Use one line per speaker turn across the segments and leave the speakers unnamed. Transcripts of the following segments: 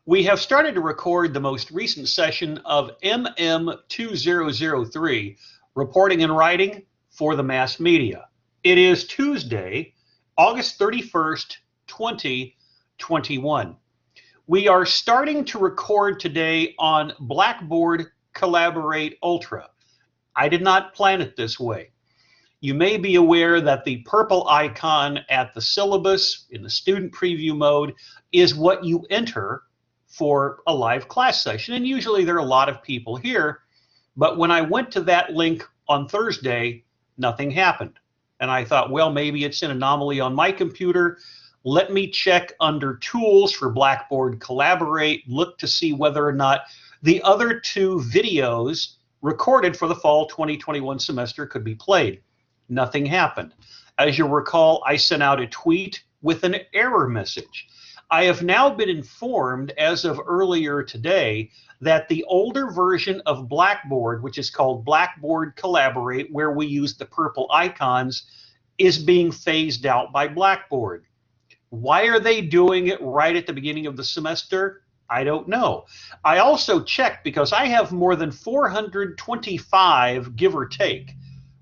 We have started to record the most recent session of MM2003, Reporting and Writing for the Mass Media. It is Tuesday, August 31st, 2021. We are starting to record today on Blackboard Collaborate Ultra. I did not plan it this way. You may be aware that the purple icon at the syllabus in the student preview mode is what you enter for a live class session. And usually there are a lot of people here. But when I went to that link on Thursday, nothing happened. And I thought, well, maybe it's an anomaly on my computer. Let me check under Tools for Blackboard Collaborate, look to see whether or not the other two videos recorded for the fall 2021 semester could be played. Nothing happened. As you'll recall, I sent out a tweet with an error message. I have now been informed as of earlier today that the older version of Blackboard, which is called Blackboard Collaborate, where we use the purple icons, is being phased out by Blackboard. Why are they doing it right at the beginning of the semester? I don't know. I also checked because I have more than 425, give or take,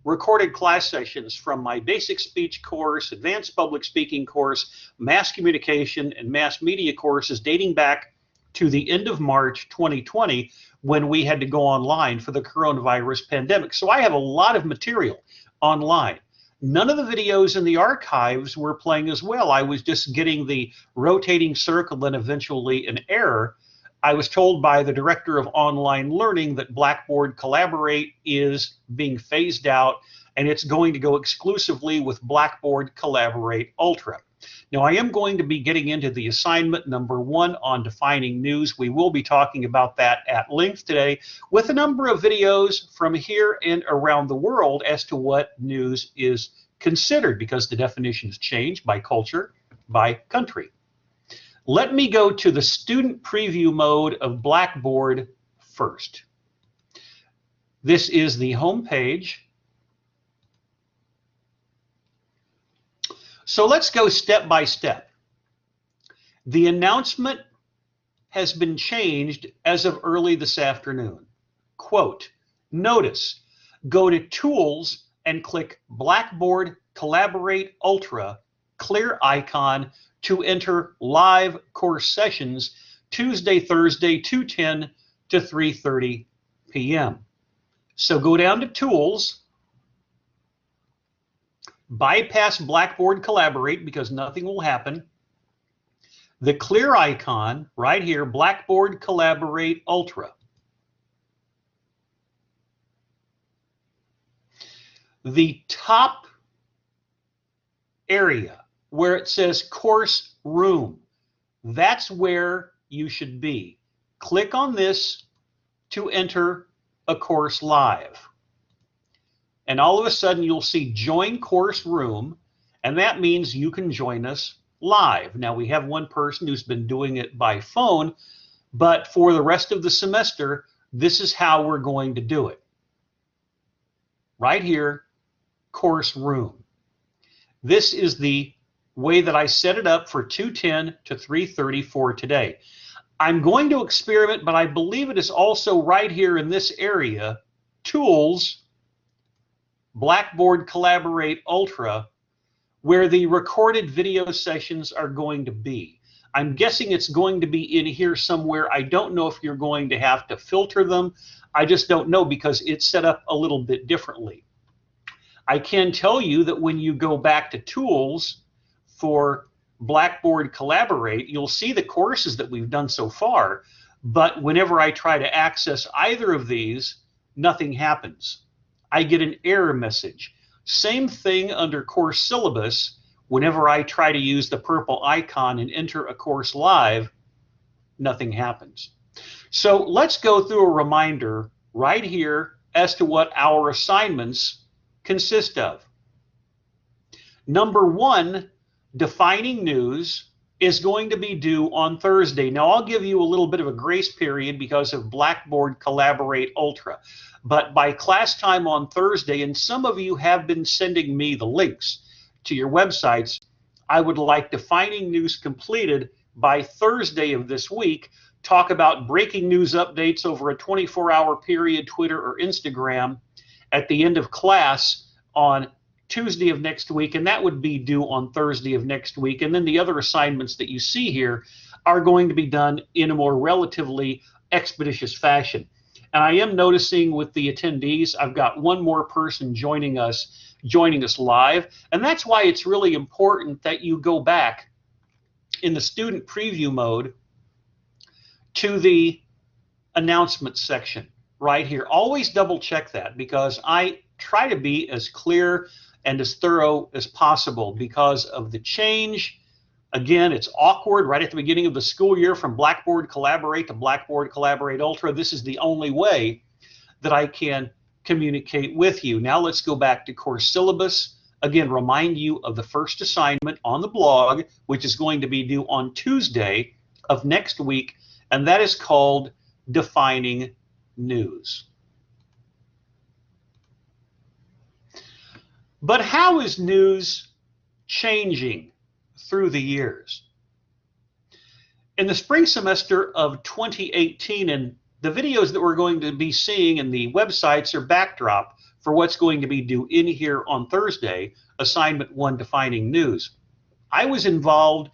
recorded class sessions from my basic speech course, advanced public speaking course, mass communication, and mass media courses dating back to the end of March 2020 when we had to go online for the coronavirus pandemic. So I have a lot of material online. None of the videos in the archives were playing as well. I was just getting the rotating circle and eventually an error. I was told by the director of online learning that Blackboard Collaborate is being phased out and it's going to go exclusively with Blackboard Collaborate Ultra. Now, I am going to be getting into the assignment number 1 on defining news. We will be talking about that at length today with a number of videos from here and around the world as to what news is considered, because the definitions change by culture, by country. Let me go to the student preview mode of Blackboard first. This is the home page. So let's go step by step. The announcement has been changed as of early this afternoon. Quote, notice, go to Tools and click Blackboard Collaborate Ultra, clear icon, to enter live course sessions Tuesday, Thursday, 2:10 to 3:30 p.m. So go down to Tools, bypass Blackboard Collaborate because nothing will happen. The clear icon right here, Blackboard Collaborate Ultra. The top area where it says course room, that's where you should be. Click on this to enter a course live. And all of a sudden you'll see join course room, and that means you can join us live. Now we have one person who's been doing it by phone, but for the rest of the semester, this is how we're going to do it. Right here, course room. This is the way that I set it up for 2:10 to 3:30 for today. I'm going to experiment, but I believe it is also right here in this area, Tools, Blackboard Collaborate Ultra, where the recorded video sessions are going to be. I'm guessing it's going to be in here somewhere. I don't know if you're going to have to filter them. I just don't know because it's set up a little bit differently. I can tell you that when you go back to Tools for Blackboard Collaborate, you'll see the courses that we've done so far, but whenever I try to access either of these, nothing happens. I get an error message. Same thing under course syllabus. Whenever I try to use the purple icon and enter a course live, nothing happens. So let's go through a reminder right here as to what our assignments consist of. Number 1, defining news is going to be due on Thursday. Now, I'll give you a little bit of a grace period because of Blackboard Collaborate Ultra. But by class time on Thursday, and some of you have been sending me the links to your websites, I would like defining news completed by Thursday of this week talk about breaking news updates over a 24-hour period, Twitter or Instagram, at the end of class on Tuesday of next week, and that would be due on Thursday of next week. And then the other assignments that you see here are going to be done in a more relatively expeditious fashion. And I am noticing with the attendees, I've got one more person joining us live, and that's why it's really important that you go back in the student preview mode to the announcements section right here. Always double check that, because I try to be as clear and as thorough as possible because of the change. Again, it's awkward right at the beginning of the school year from Blackboard Collaborate to Blackboard Collaborate Ultra. This is the only way that I can communicate with you. Now let's go back to course syllabus. Again, remind you of the first assignment on the blog, which is going to be due on Tuesday of next week, and that is called Defining News. But how is news changing through the years? In the spring semester of 2018, and the videos that we're going to be seeing in the websites are backdrop for what's going to be due in here on Thursday, Assignment 1, Defining News. I was involved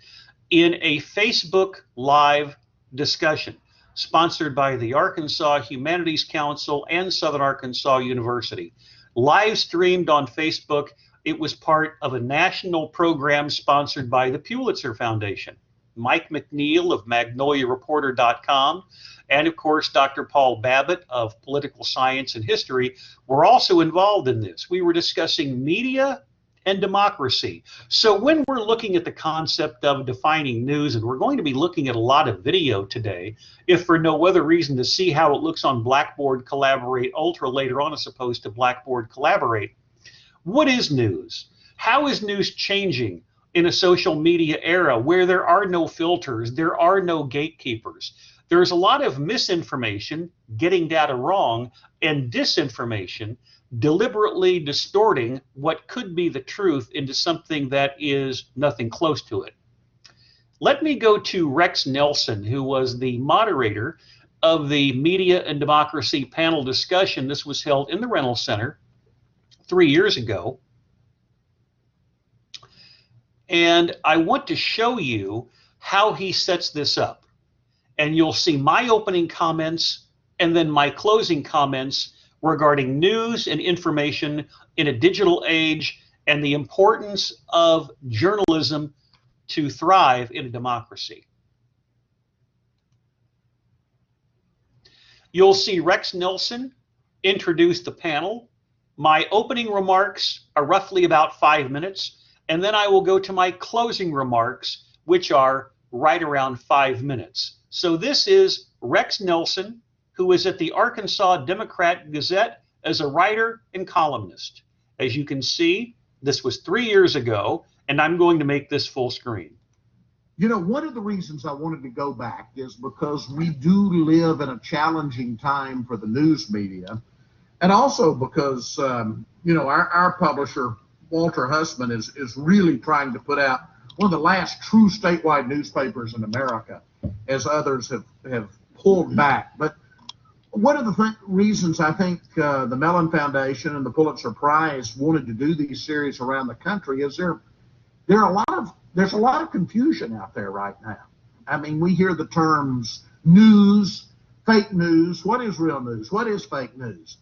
in a Facebook Live discussion sponsored by the Arkansas Humanities Council and Southern Arkansas University. Live streamed on Facebook. It was part of a national program sponsored by the Pulitzer Foundation. Mike McNeil of MagnoliaReporter.com and, of course, Dr. Paul Babbitt of Political Science and History were also involved in this. We were discussing media and democracy. So when we're looking at the concept of defining news, and we're going to be looking at a lot of video today, if for no other reason to see how it looks on Blackboard Collaborate Ultra later on as opposed to Blackboard Collaborate, what is news? How is news changing in a social media era where there are no filters, there are no gatekeepers? There's a lot of misinformation, getting data wrong, and disinformation, deliberately distorting what could be the truth into something that is nothing close to it. Let me go to Rex Nelson, who was the moderator of the Media and Democracy panel discussion. This was held in the Reynolds Center 3 years ago. And I want to show you how he sets this up. And you'll see my opening comments and then my closing comments regarding news and information in a digital age and the importance of journalism to thrive in a democracy. You'll see Rex Nelson introduce the panel. My opening remarks are roughly about 5 minutes, and then I will go to my closing remarks, which are right around 5 minutes. So this is Rex Nelson, who is at the Arkansas Democrat-Gazette as a writer and columnist. As you can see, this was 3 years ago, and I'm going to make this full screen.
You know, one of the reasons I wanted to go back is because we do live in a challenging time for the news media, and also because, you know, our publisher, Walter Hussman, is really trying to put out one of the last true statewide newspapers in America, as others have pulled back. But one of the reasons I think the Mellon Foundation and the Pulitzer Prize wanted to do these series around the country is there's a lot of confusion out there right now. I mean, we hear the terms news, fake news. What is real news? What is fake news?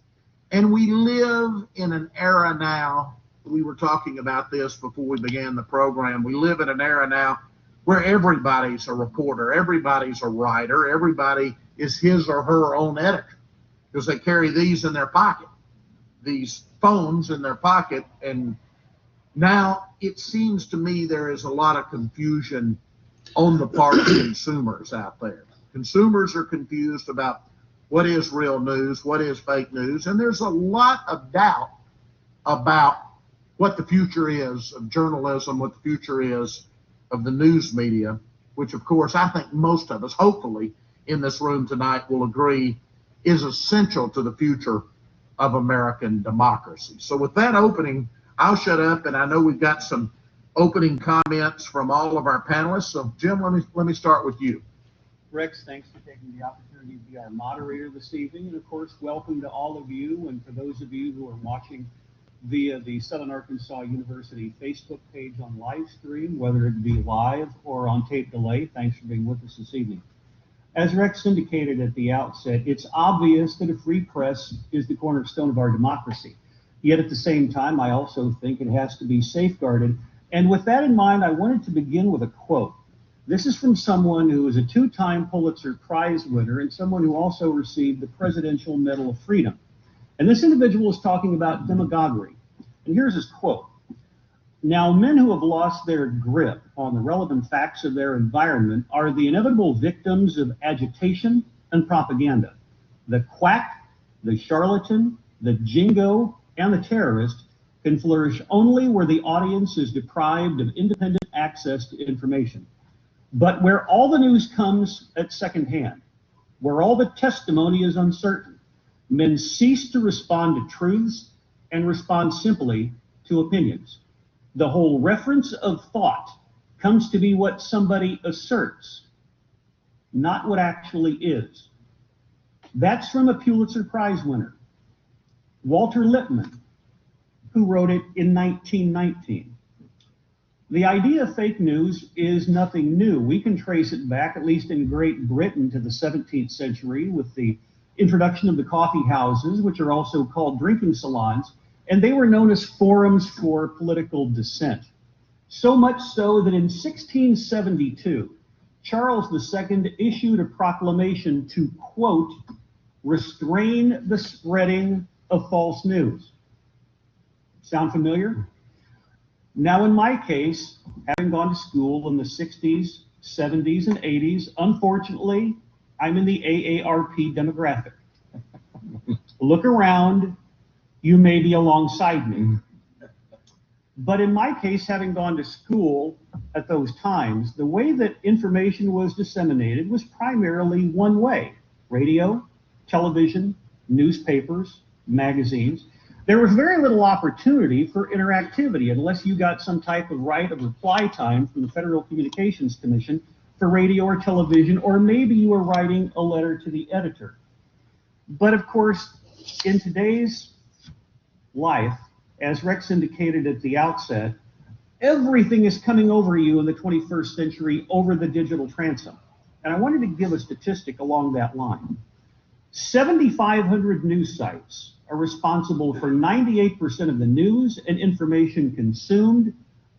And we live in an era now. We were talking about this before we began the program. We live in an era now where everybody's a reporter, everybody's a writer, everybody is his or her own editor, because they carry these in their pocket, these phones in their pocket. And now it seems to me there is a lot of confusion on the part of consumers out there. Consumers are confused about what is real news, what is fake news, and there's a lot of doubt about what the future is of journalism, what the future is of the news media, which of course I think most of us, hopefully, in this room tonight will agree is essential to the future of American democracy. So with that opening, I'll shut up, and I know we've got some opening comments from all of our panelists. So Jim, let me start with you.
Rex, thanks for taking the opportunity to be our moderator this evening. And of course, welcome to all of you. And for those of you who are watching via the Southern Arkansas University Facebook page on live stream, whether it be live or on tape delay, thanks for being with us this evening. As Rex indicated at the outset, it's obvious that a free press is the cornerstone of our democracy. Yet at the same time, I also think it has to be safeguarded. And with that in mind, I wanted to begin with a quote. This is from someone who is a two-time Pulitzer Prize winner and someone who also received the Presidential Medal of Freedom. And this individual is talking about demagoguery. And here's his quote. Now, men who have lost their grip on the relevant facts of their environment are the inevitable victims of agitation and propaganda. The quack, the charlatan, the jingo, and the terrorist can flourish only where the audience is deprived of independent access to information. But where all the news comes at second hand, where all the testimony is uncertain, men cease to respond to truths and respond simply to opinions. The whole reference of thought comes to be what somebody asserts, not what actually is. That's from a Pulitzer Prize winner, Walter Lippmann, who wrote it in 1919. The idea of fake news is nothing new. We can trace it back, at least in Great Britain, to the 17th century with the introduction of the coffee houses, which are also called drinking salons, and they were known as forums for political dissent. So much so that in 1672, Charles II issued a proclamation to, quote, restrain the spreading of false news. Sound familiar? Now, in my case, having gone to school in the 60s, 70s, and 80s, unfortunately, I'm in the AARP demographic. Look around, you may be alongside me. But in my case, having gone to school at those times, the way that information was disseminated was primarily one way: radio, television, newspapers, magazines. There was very little opportunity for interactivity unless you got some type of right of reply time from the Federal Communications Commission for radio or television, or maybe you were writing a letter to the editor. But of course, in today's life, as Rex indicated at the outset, everything is coming over you in the 21st century over the digital transom. And I wanted to give a statistic along that line. 7,500 news sites are responsible for 98% of the news and information consumed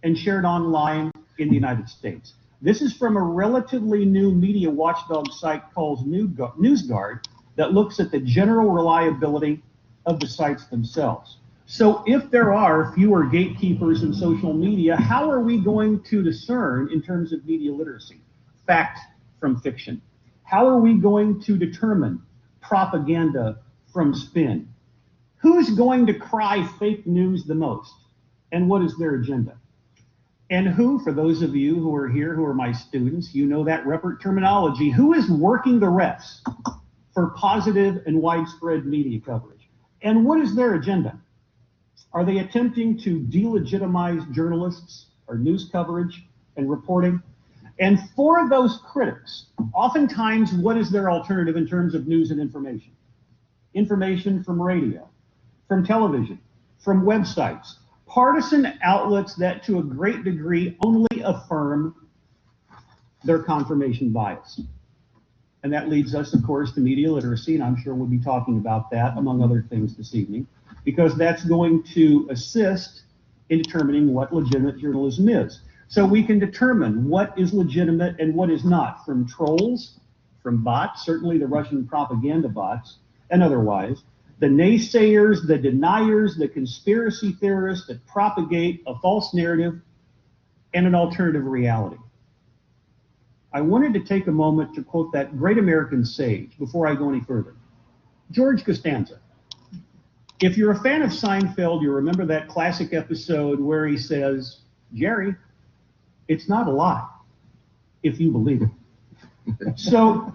and shared online in the United States. This is from a relatively new media watchdog site called NewsGuard that looks at the general reliability of the sites themselves. So if there are fewer gatekeepers in social media, how are we going to discern, in terms of media literacy, fact from fiction? How are we going to determine propaganda from spin? Who's going to cry fake news the most? And what is their agenda? And who, for those of you who are here, who are my students, you know that Reppert terminology, who is working the refs for positive and widespread media coverage? And what is their agenda? Are they attempting to delegitimize journalists or news coverage and reporting? And for those critics, oftentimes, what is their alternative in terms of news and information? Information from radio, from television, from websites, partisan outlets that to a great degree only affirm their confirmation bias. And that leads us, of course, to media literacy, and I'm sure we'll be talking about that, among other things, this evening, because that's going to assist in determining what legitimate journalism is. So we can determine what is legitimate and what is not, from trolls, from bots, certainly the Russian propaganda bots, and otherwise, the naysayers, the deniers, the conspiracy theorists that propagate a false narrative and an alternative reality. I wanted to take a moment to quote that great American sage before I go any further. George Costanza. If you're a fan of Seinfeld, you remember that classic episode where he says, Jerry, it's not a lie if you believe it. So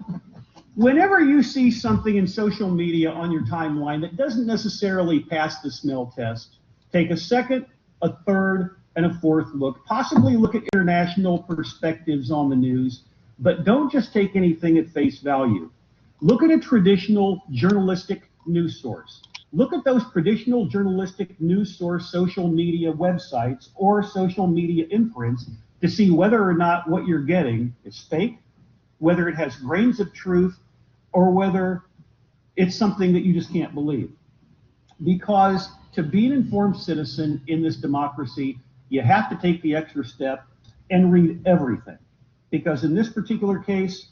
whenever you see something in social media on your timeline that doesn't necessarily pass the smell test, take a second, a third, and a fourth look. Possibly look at international perspectives on the news. But don't just take anything at face value. Look at a traditional journalistic news source. Look at those traditional journalistic news source social media websites or social media imprints to see whether or not what you're getting is fake, whether it has grains of truth, or whether it's something that you just can't believe. Because to be an informed citizen in this democracy, you have to take the extra step and read everything. Because in this particular case,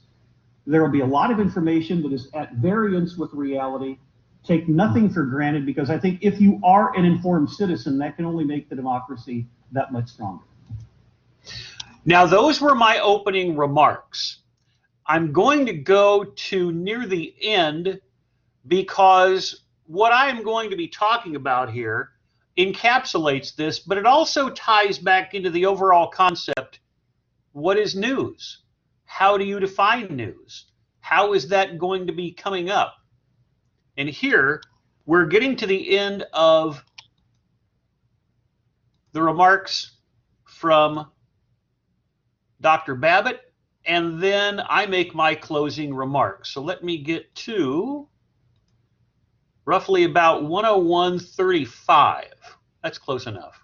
there will be a lot of information that is at variance with reality. Take nothing for granted, because I think if you are an informed citizen, that can only make the democracy that much stronger.
Now, those were my opening remarks. I'm going to go to near the end because what I am going to be talking about here encapsulates this, but it also ties back into the overall concept. What is news? How do you define news? How is that going to be coming up? And here we're getting to the end of the remarks from Dr. Babbitt, and then I make my closing remarks. So let me get to roughly about 101:35. That's close enough.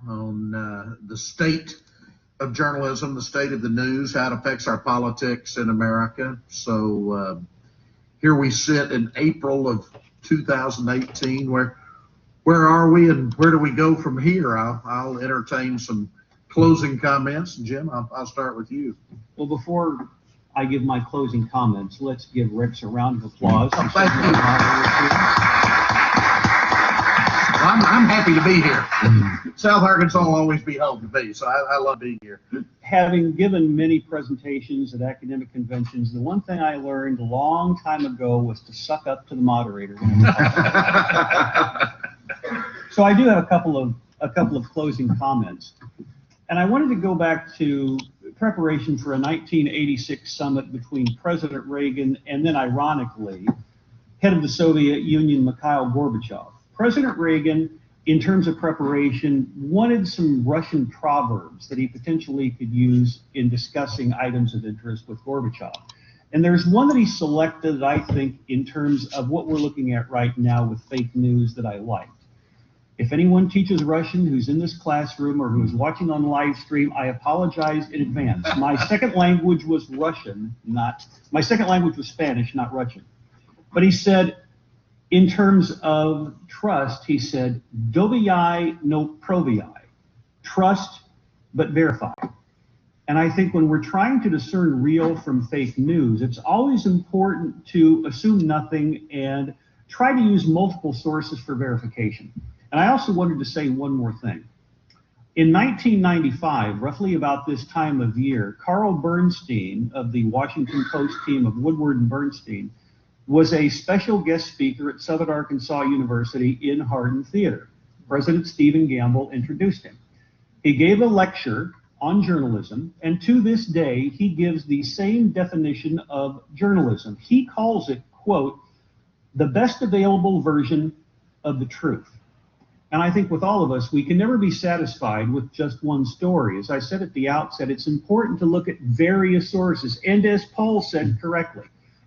On the state of journalism, the state of the news, how it affects our politics in America. So here we sit in April of 2018. Where are we, and where do we go from here? I'll entertain some closing comments. Jim, I'll start with you.
Well, before I give my closing comments, let's give Rex a round of applause.
Oh, thank you. I'm happy to be here. South Arkansas will always be home to me, so I love being here.
Having given many presentations at academic conventions, the one thing I learned a long time ago was to suck up to the moderator. So I do have a couple of closing comments. And I wanted to go back to preparation for a 1986 summit between President Reagan and then, ironically, head of the Soviet Union, Mikhail Gorbachev. President Reagan, in terms of preparation, wanted some Russian proverbs that he potentially could use in discussing items of interest with Gorbachev. And there's one that he selected that I think, in terms of what we're looking at right now with fake news, that I liked. If anyone teaches Russian who's in this classroom or who's watching on live stream, I apologize in advance. My second language was Spanish, not Russian. But he said, in terms of trust, he said, doviai no proviai, trust but verify. And I think when we're trying to discern real from fake news, it's always important to assume nothing and try to use multiple sources for verification. And I also wanted to say one more thing. In 1995, roughly about this time of year, Carl Bernstein of the Washington Post team of Woodward and Bernstein was a special guest speaker at Southern Arkansas University in Hardin Theater. President Stephen Gamble introduced him. He gave a lecture on journalism, and to this day, he gives the same definition of journalism. He calls it, quote, the best available version of the truth. And I think with all of us, we can never be satisfied with just one story. As I said at the outset, it's important to look at various sources. And as Paul said correctly,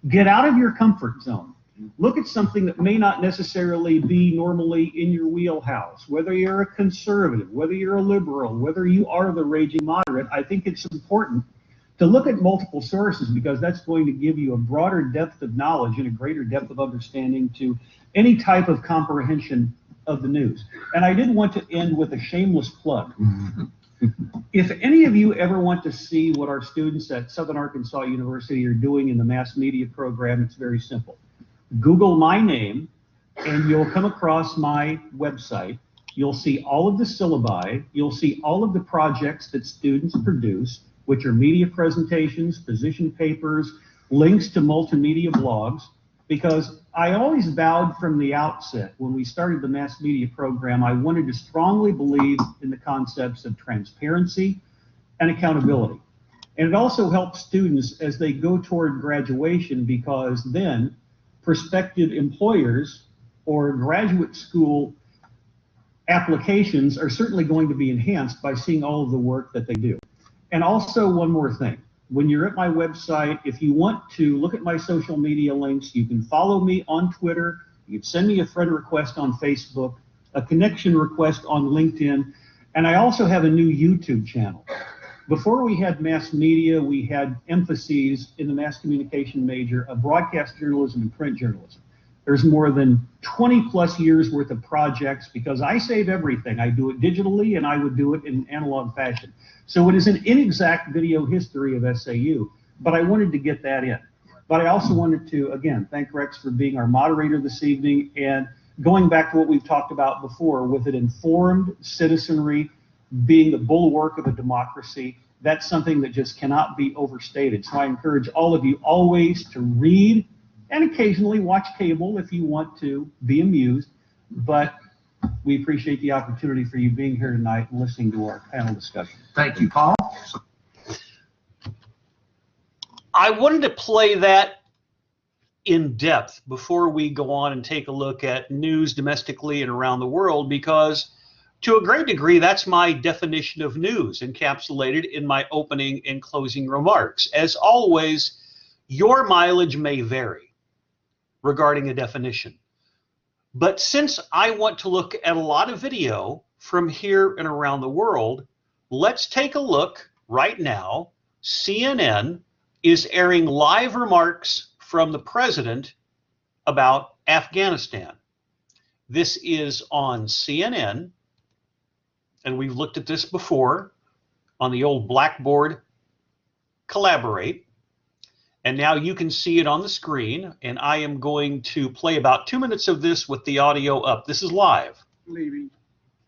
get out of your comfort zone. Look at something that may not necessarily be normally in your wheelhouse. Whether you're a conservative, whether you're a liberal, whether you are the raging moderate, I think it's important to look at multiple sources, because that's going to give you a broader depth of knowledge and a greater depth of understanding to any type of comprehension of the news. And I did want to end with a shameless plug. If any of you ever want to see what our students at Southern Arkansas University are doing in the mass media program, it's very simple. Google my name and you'll come across my website. You'll see all of the syllabi. You'll see all of the projects that students produce, which are media presentations, position papers, links to multimedia blogs, because I always vowed from the outset when we started the mass media program, I wanted to strongly believe in the concepts of transparency and accountability. And it also helps students as they go toward graduation, because then prospective employers or graduate school applications are certainly going to be enhanced by seeing all of the work that they do. And also one more thing. when you're at my website, if you want to look at my social media links, you can follow me on Twitter. You can send me a friend request on Facebook, a connection request on LinkedIn, and I also have a new YouTube channel. Before we had mass media, we had emphases in the mass communication major of broadcast journalism and print journalism. There's more than 20 plus years worth of projects because I save everything. I do it digitally and I would do it in analog fashion. So it is an inexact video history of SAU, but I wanted to get that in. But I also wanted to, again, thank Rex for being our moderator this evening and going back to what we've talked about before with an informed citizenry being the bulwark of a democracy. That's something that just cannot be overstated. So I encourage all of you always to read and occasionally watch cable if you want to be amused. But we appreciate the opportunity for you being here tonight and listening to our panel discussion.
Thank you, Paul.
I wanted to play that in depth before we go on and take a look at news domestically and around the world, because to a great degree, that's my definition of news encapsulated in my opening and closing remarks. As always, your mileage may vary regarding a definition. But since I want to look at a lot of video from here and around the world, let's take a look right now. CNN is airing live remarks from the president about Afghanistan. This is on CNN, and we've looked at this before on the old Blackboard Collaborate. And now you can see it on the screen, and I am going to play about 2 minutes of this with the audio up. This is live.
Leaving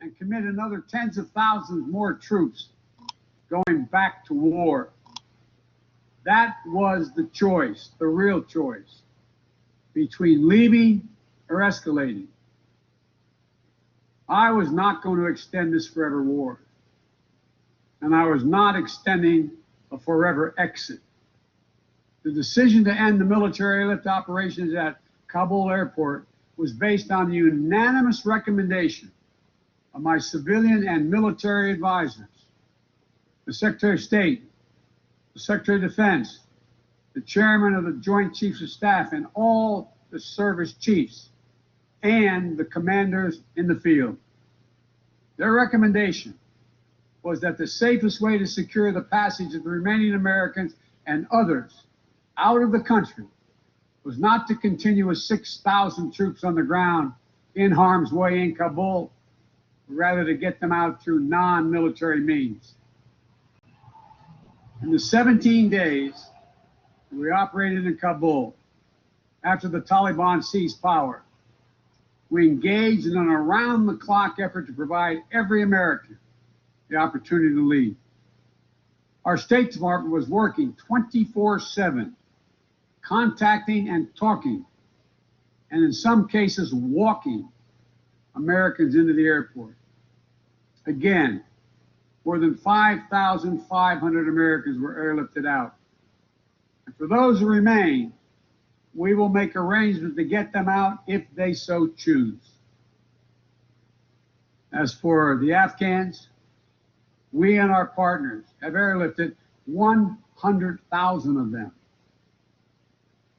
and commit another tens of thousands more troops going back to war. That was the choice, the real choice, between leaving or escalating. I was not going to extend this forever war, and I was not extending a forever exit. The decision to end the military airlift operations at Kabul airport was based on the unanimous recommendation of my civilian and military advisors, the Secretary of State, the Secretary of Defense, the Chairman of the Joint Chiefs of Staff, and all the service chiefs, and the commanders in the field. Their recommendation was that the safest way to secure the passage of the remaining Americans and others out of the country was not to continue with 6,000 troops on the ground in harm's way in Kabul, but rather to get them out through non-military means. In the 17 days we operated in Kabul after the Taliban seized power, we engaged in an around-the-clock effort to provide every American the opportunity to leave. Our State Department was working 24/7, contacting and talking, and in some cases walking Americans into the airport. Again, more than 5,500 Americans were airlifted out. And for those who remain, we will make arrangements to get them out if they so choose. As for the Afghans, we and our partners have airlifted 100,000 of them.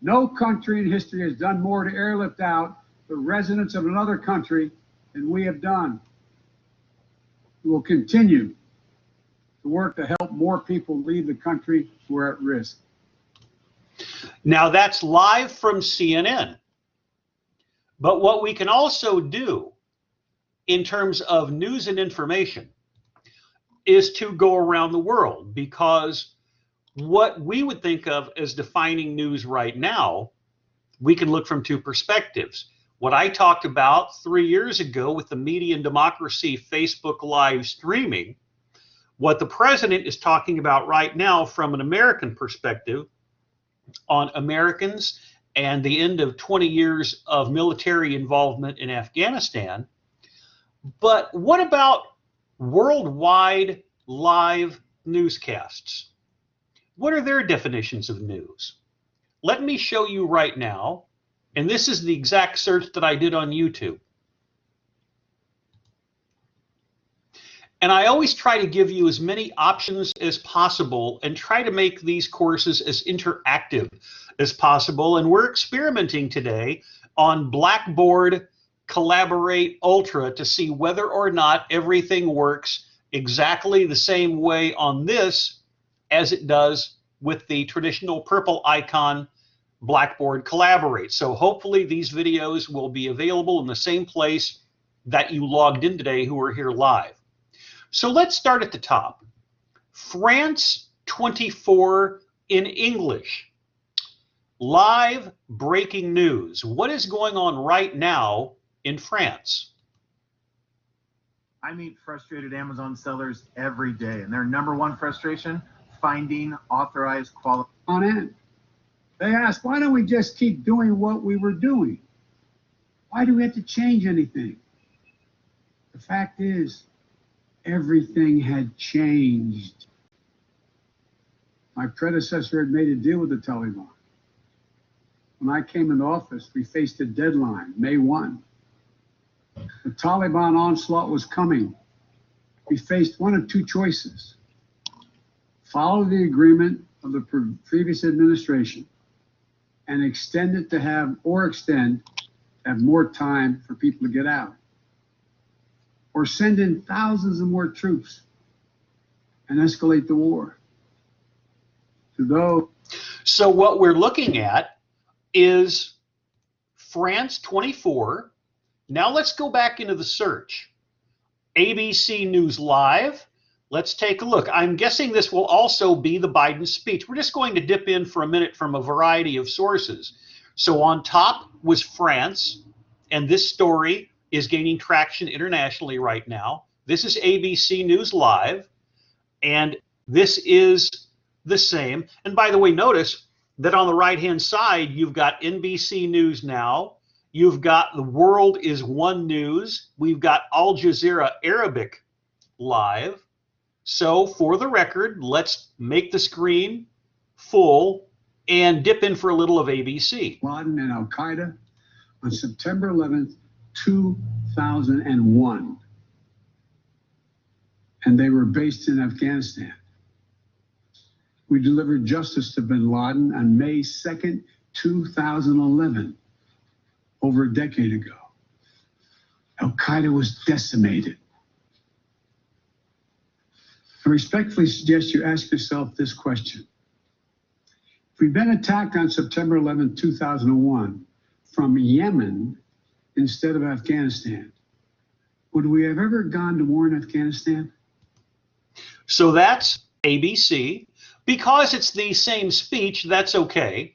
No country in history has done more to airlift out the residents of another country than we have done. We will continue to work to help more people leave the country who are at risk.
Now that's live from CNN. But what we can also do in terms of news and information is to go around the world, because what we would think of as defining news right now, we can look from two perspectives. What I talked about 3 years ago with the Media and Democracy Facebook live streaming, what the president is talking about right now from an American perspective on Americans and the end of 20 years of military involvement in Afghanistan. But what about worldwide live newscasts? What are their definitions of news? Let me show you right now, and this is the exact search that I did on YouTube. And I always try to give you as many options as possible and try to make these courses as interactive as possible. And we're experimenting today on Blackboard Collaborate Ultra to see whether or not everything works exactly the same way on this as it does with the traditional purple icon Blackboard Collaborate. So hopefully these videos will be available in the same place that you logged in today who are here live. So let's start at the top. France 24 in English. Live breaking news. What is going on right now in France?
I meet frustrated Amazon sellers every day, and their number one frustration, finding authorized quality.
On end. They ask, why don't we just keep doing what we were doing? Why do we have to change anything? The fact is, everything had changed. My predecessor had made a deal with the Taliban. When I came into office, we faced a deadline, May 1. The Taliban onslaught was coming. We faced one of two choices. Follow the agreement of the previous administration and extend it to have more time for people to get out. Or send in thousands of more troops and escalate the war.
So what we're looking at is France 24. Now let's go back into the search. ABC News Live. Let's take a look. I'm guessing this will also be the Biden speech. We're just going to dip in for a minute from a variety of sources. So on top was France, and this story is gaining traction internationally right now. This is ABC News Live, and this is the same. And by the way, notice that on the right-hand side, you've got NBC News Now, you've got The World is One News, we've got Al Jazeera Arabic Live. So for the record, let's make the screen full and dip in for a little of ABC.
Laden and Al-Qaeda on September 11th, 2001. And they were based in Afghanistan. We delivered justice to bin Laden on May 2nd, 2011, over a decade ago. Al-Qaeda was decimated. I respectfully suggest you ask yourself this question. If we'd been attacked on September 11, 2001 from Yemen instead of Afghanistan, would we have ever gone to war in Afghanistan?
So that's ABC. Because it's the same speech, that's okay.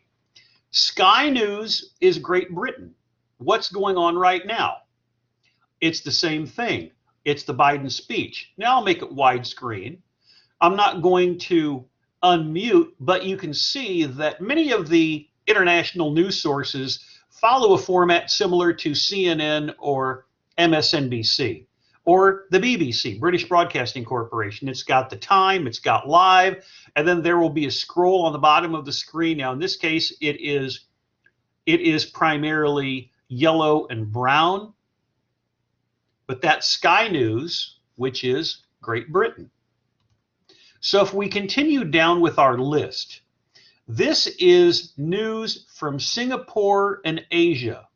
Sky News is Great Britain. What's going on right now? It's the same thing. It's the Biden speech. Now I'll make it widescreen. I'm not going to unmute, but you can see that many of the international news sources follow a format similar to CNN or MSNBC or the BBC, British Broadcasting Corporation. It's got the time, it's got live, and then there will be a scroll on the bottom of the screen. Now in this case, it is primarily yellow and brown, but that's Sky News, which is Great Britain. So if we continue down with our list, this is news from Singapore and Asia.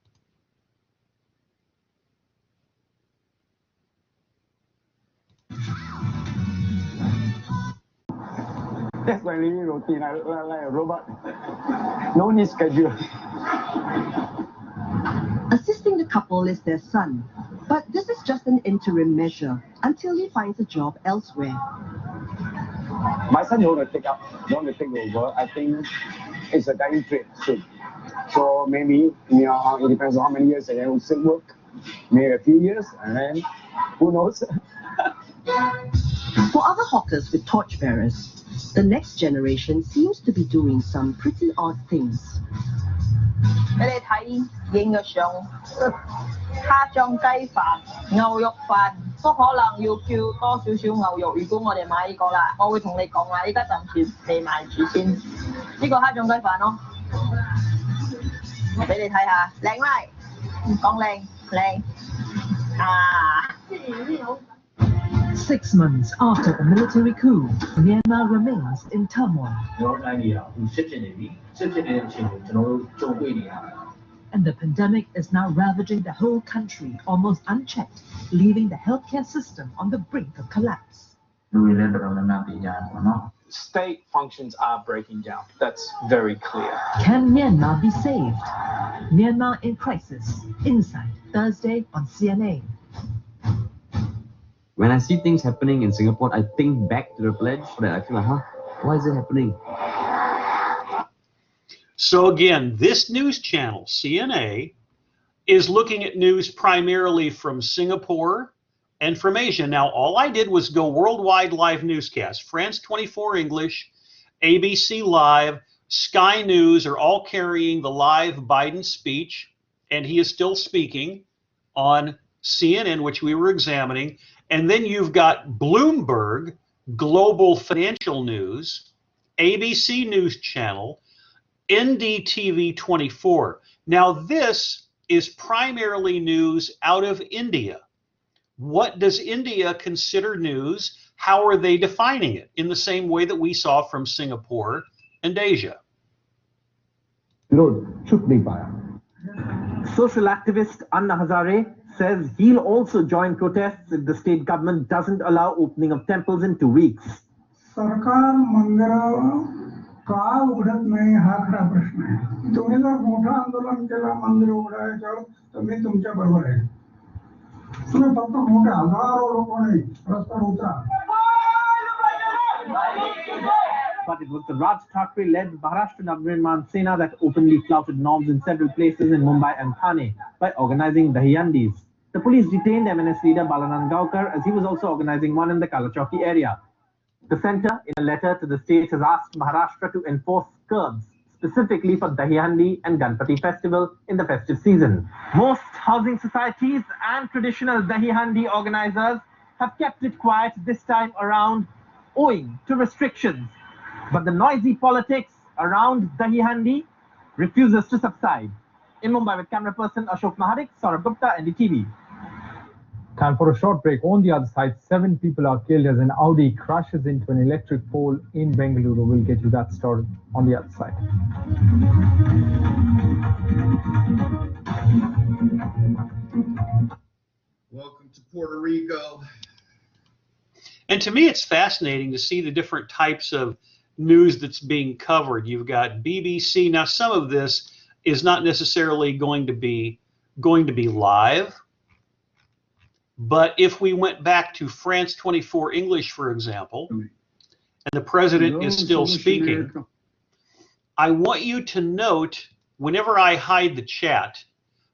That's my daily routine. I look like a robot. No need schedule.
Assisting the couple is their son, but this is just an interim measure until he finds a job elsewhere.
My son want to take over. I think it's a dying trade soon. So maybe it depends on how many years they will still work. Maybe a few years, and then who knows?
For other hawkers with torchbearers, the next generation seems to be doing some pretty odd things.
俾你睇影嘅相，蝦醬雞飯、牛肉飯都可能要叫多少少牛肉。如果我哋買呢個啦，我會同你講啦，依家暫時未賣住先。呢個蝦醬雞飯咯，俾你睇下，靚咪？講靚啊！
6 months after the military coup, Myanmar remains in turmoil. And the pandemic is now ravaging the whole country almost unchecked, leaving the healthcare system on the brink of collapse.
State functions are breaking down. That's very clear.
Can Myanmar be saved? Myanmar in crisis. Inside, Thursday on CNA.
When I see things happening in Singapore, I think back to the pledge that I feel like, why is it happening?
So again, this news channel, CNA, is looking at news primarily from Singapore and from Asia. Now, all I did was go worldwide live newscast. France 24 English, ABC Live, Sky News are all carrying the live Biden speech, and he is still speaking on CNN, which we were examining. And then you've got Bloomberg, Global Financial News, ABC News Channel, NDTV 24. Now, this is primarily news out of India. What does India consider news? How are they defining it? In the same way that we saw from Singapore and Asia.
Social activist Anna Hazare says he'll also join protests if the state government doesn't allow opening of temples in 2 weeks.
का उघडत नाही हा खरा प्रश्न आहे. तुम्ही जर मोठं आंदोलन केलं मंदिर उघडायचं तर मी तुमच्या बरोबर आहे. तुम्ही फक्त मोठे हजारो लोकांनी रस्त्यावर उतरा.
But it was the Raj Thackeray-led Maharashtra Navnirman Sena that openly flouted norms in several places in Mumbai and Thane by organizing Dahiandis. The police detained MNS leader Balanand Gaukar as he was also organizing one in the Kalachowki area. The centre, in a letter to the state, has asked Maharashtra to enforce curbs, specifically for Dahiyandi and Ganpati festival in the festive season. Most housing societies and traditional Dahiyandi organizers have kept it quiet this time around, owing to restrictions. But the noisy politics around Dahiyandi refuses to subside. In Mumbai with camera person Ashok Mahadik, Saurabh Gupta, NDTV.
Time for a short break. On the other side, 7 people are killed as an Audi crashes into an electric pole in Bengaluru. We'll get you that story on the other side.
Welcome to Puerto Rico.
And to me, it's fascinating to see the different types of news that's being covered. You've got BBC. Now, some of this is not necessarily going to be live. But if we went back to France 24 English, for example, and the president is still speaking, I want you to note, whenever I hide the chat,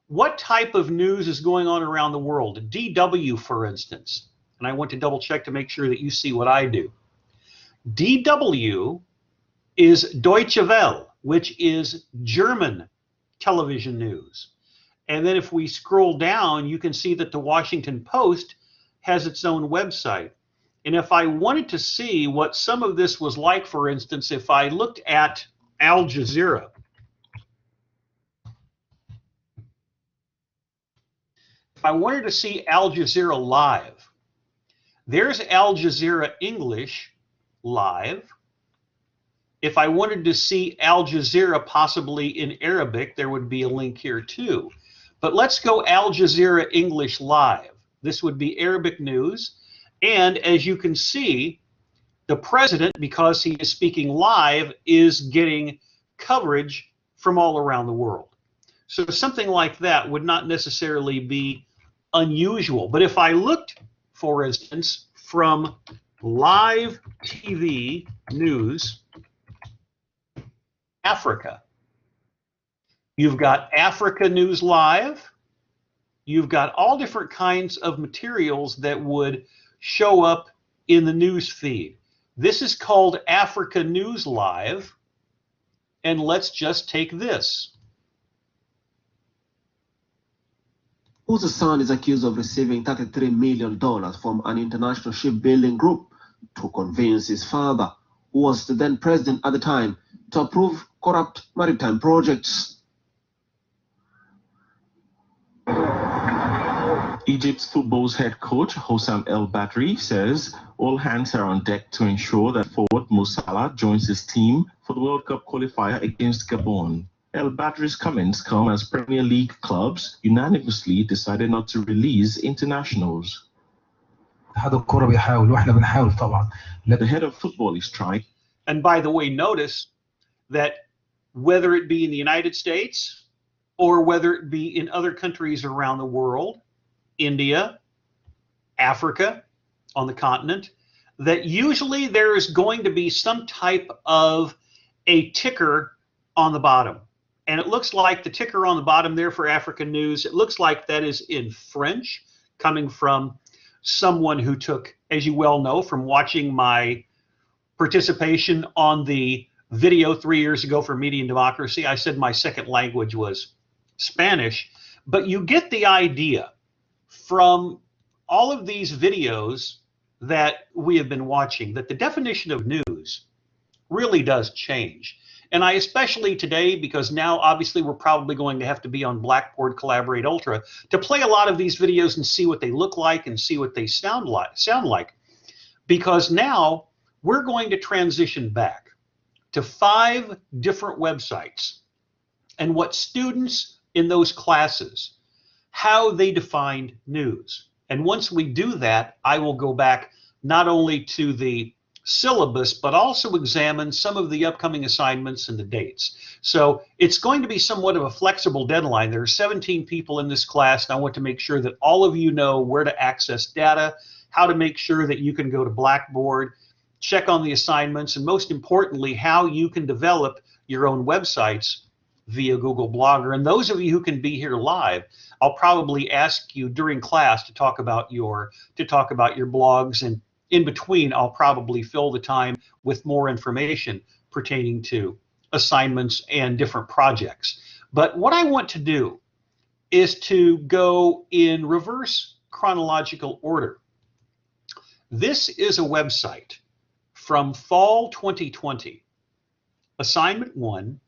what type of news is going on around the world. DW, for instance, and I want to double check to make sure that you see what I do. DW is Deutsche Welle, which is German television news. And then if we scroll down, you can see that the Washington Post has its own website. And if I wanted to see what some of this was like, for instance, if I looked at Al Jazeera, if I wanted to see Al Jazeera live, there's Al Jazeera English live. If I wanted to see Al Jazeera possibly in Arabic, there would be a link here too. But let's go Al Jazeera English live. This would be Arabic news. And as you can see, the president, because he is speaking live, is getting coverage from all around the world. So something like that would not necessarily be unusual. But if I looked, for instance, from live TV news, Africa, you've got Africa News Live. You've got all different kinds of materials that would show up in the news feed. This is called Africa News Live. And let's just take this.
Whose son is accused of receiving $33 million from an international shipbuilding group to convince his father, who was the then president at the time, to approve corrupt maritime projects.
Egypt's football's head coach, Hossam El Badri, says all hands are on deck to ensure that forward Mo Salah joins his team for the World Cup qualifier against Gabon. El Badri's comments come as Premier League clubs unanimously decided not to release internationals. The head of football is trying.
And by the way, notice that whether it be in the United States or whether it be in other countries around the world, India, Africa, on the continent, that usually there is going to be some type of a ticker on the bottom. And it looks like the ticker on the bottom there for African news, it looks like that is in French, coming from someone who took, as you well know, from watching my participation on the video 3 years ago for Media and Democracy. I said my second language was Spanish, but you get the idea from all of these videos that we have been watching that the definition of news really does change. And I especially today, because now obviously we're probably going to have to be on Blackboard Collaborate Ultra to play a lot of these videos and see what they look like and see what they sound like, because now we're going to transition back to 5 different websites and what students in those classes, how they defined news. And once we do that, I will go back not only to the syllabus, but also examine some of the upcoming assignments and the dates. So it's going to be somewhat of a flexible deadline. There are 17 people in this class, and I want to make sure that all of you know where to access data, how to make sure that you can go to Blackboard, check on the assignments, and most importantly, how you can develop your own websites via Google Blogger. And those of you who can be here live, I'll probably ask you during class to talk about your blogs, and in between, I'll probably fill the time with more information pertaining to assignments and different projects. But what I want to do is to go in reverse chronological order. This is a website from fall 2020. Assignment 1,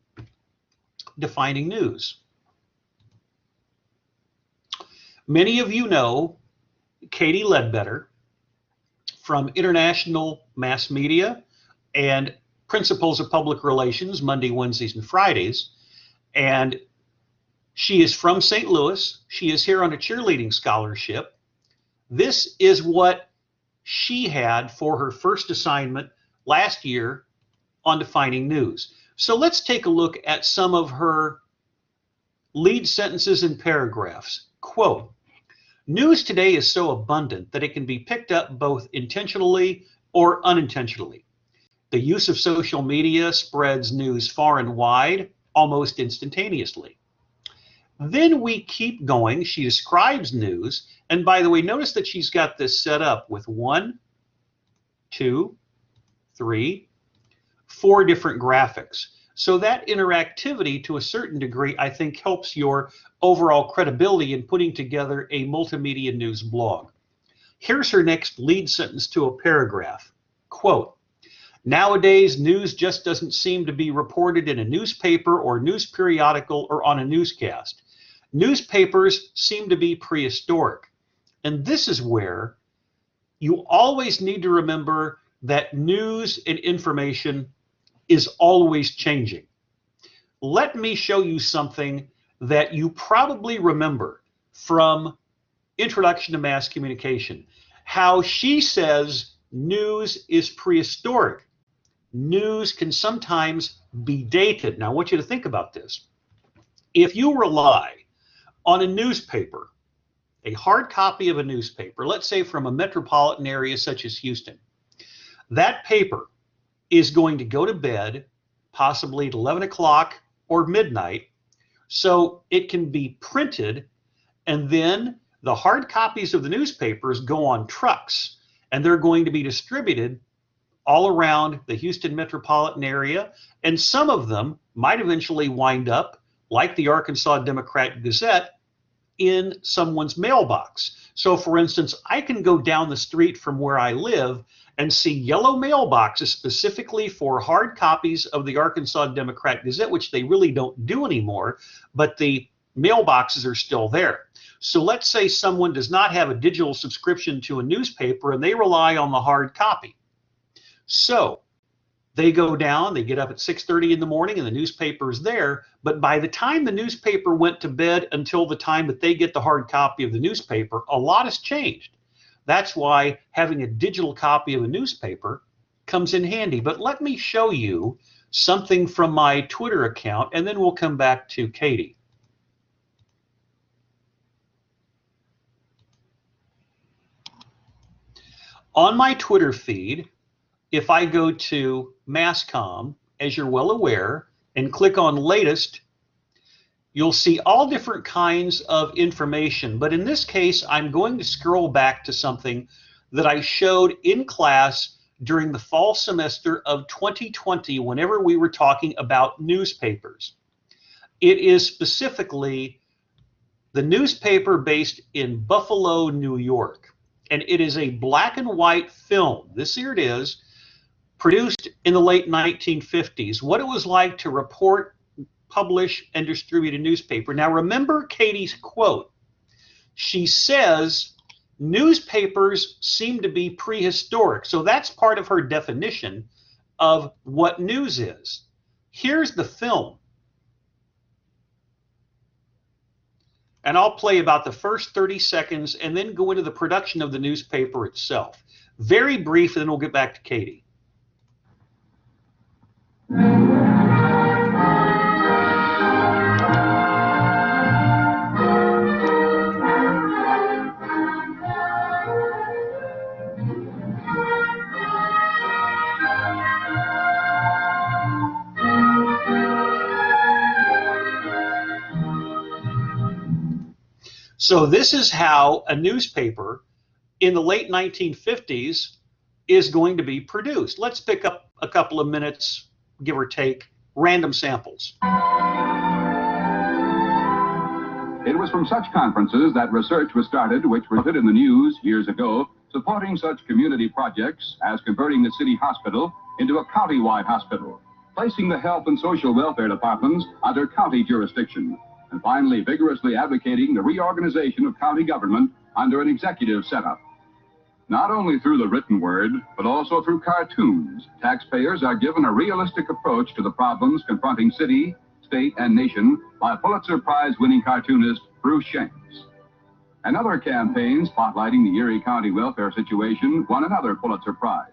defining news. Many of you know Katie Ledbetter from International Mass Media and Principles of Public Relations, Monday, Wednesdays, and Fridays. And she is from St. Louis. She is here on a cheerleading scholarship. This is what she had for her first assignment last year on defining news. So let's take a look at some of her lead sentences and paragraphs. Quote, "News today is so abundant that it can be picked up both intentionally or unintentionally. The use of social media spreads news far and wide, almost instantaneously." Then we keep going. She describes news. And by the way, notice that she's got this set up with 1, 2, 3, 4 different graphics. So that interactivity, to a certain degree, I think helps your overall credibility in putting together a multimedia news blog. Here's her next lead sentence to a paragraph. Quote, "Nowadays, news just doesn't seem to be reported in a newspaper or news periodical or on a newscast. Newspapers seem to be prehistoric." And this is where you always need to remember that news and information is always changing. Let me show you something that you probably remember from Introduction to Mass Communication, how she says news is prehistoric. News can sometimes be dated. Now, I want you to think about this. If you rely on a newspaper, a hard copy of a newspaper, let's say from a metropolitan area such as Houston, that paper is going to go to bed possibly at 11 o'clock or midnight, so it can be printed, and then the hard copies of the newspapers go on trucks, and they're going to be distributed all around the Houston metropolitan area, and some of them might eventually wind up, like the Arkansas Democrat-Gazette, in someone's mailbox. So for instance, I can go down the street from where I live and see yellow mailboxes specifically for hard copies of the Arkansas Democrat-Gazette, which they really don't do anymore, but the mailboxes are still there. So let's say someone does not have a digital subscription to a newspaper and they rely on the hard copy. So they go down, they get up at 6:30 in the morning and the newspaper is there, but by the time the newspaper went to bed until the time that they get the hard copy of the newspaper, a lot has changed. That's why having a digital copy of a newspaper comes in handy. But let me show you something from my Twitter account, and then we'll come back to Katie. On my Twitter feed, if I go to Masscom, as you're well aware, and click on latest, you'll see all different kinds of information. But in this case, I'm going to scroll back to something that I showed in class during the fall semester of 2020, whenever we were talking about newspapers. It is specifically the newspaper based in Buffalo, New York. And it is a black and white film. This here it is, produced in the late 1950s, what it was like to report, publish, and distribute a newspaper. Now remember Katie's quote. She says, newspapers seem to be prehistoric. So that's part of her definition of what news is. Here's the film. And I'll play about the first 30 seconds and then go into the production of the newspaper itself. Very brief, and then we'll get back to Katie. So this is how a newspaper in the late 1950s is going to be produced. Let's pick up a couple of minutes, give or take, random samples.
It was from such conferences that research was started, which resulted in the news years ago, supporting such community projects as converting the city hospital into a county-wide hospital, placing the health and social welfare departments under county jurisdiction, and finally vigorously advocating the reorganization of county government under an executive setup. Not only through the written word, but also through cartoons, taxpayers are given a realistic approach to the problems confronting city, state, and nation by Pulitzer Prize-winning cartoonist Bruce Shanks. Another campaign spotlighting the Erie County welfare situation won another Pulitzer Prize.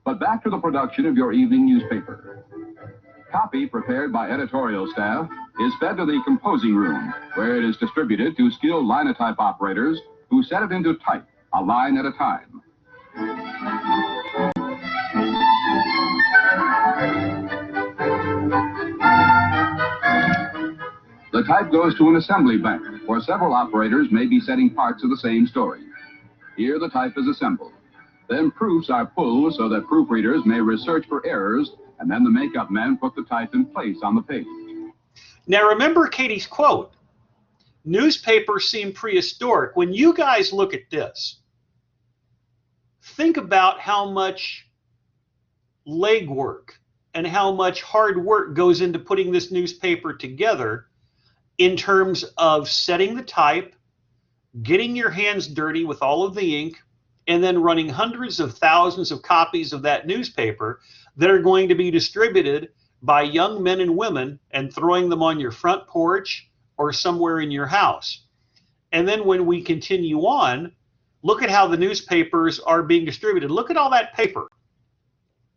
But back to the production of your evening newspaper. Copy prepared by editorial staff is fed to the composing room, where it is distributed to skilled linotype operators who set it into type, a line at a time. The type goes to an assembly bank, where several operators may be setting parts of the same story. Here the type is assembled. Then proofs are pulled so that proofreaders may research for errors, and then the makeup men put the type in place on the page.
Now remember Katie's quote. Newspapers seem prehistoric. When you guys look at this, think about how much legwork and how much hard work goes into putting this newspaper together in terms of setting the type, getting your hands dirty with all of the ink, and then running hundreds of thousands of copies of that newspaper that are going to be distributed by young men and women and throwing them on your front porch or somewhere in your house. And then when we continue on, look at how the newspapers are being distributed. Look at all that paper.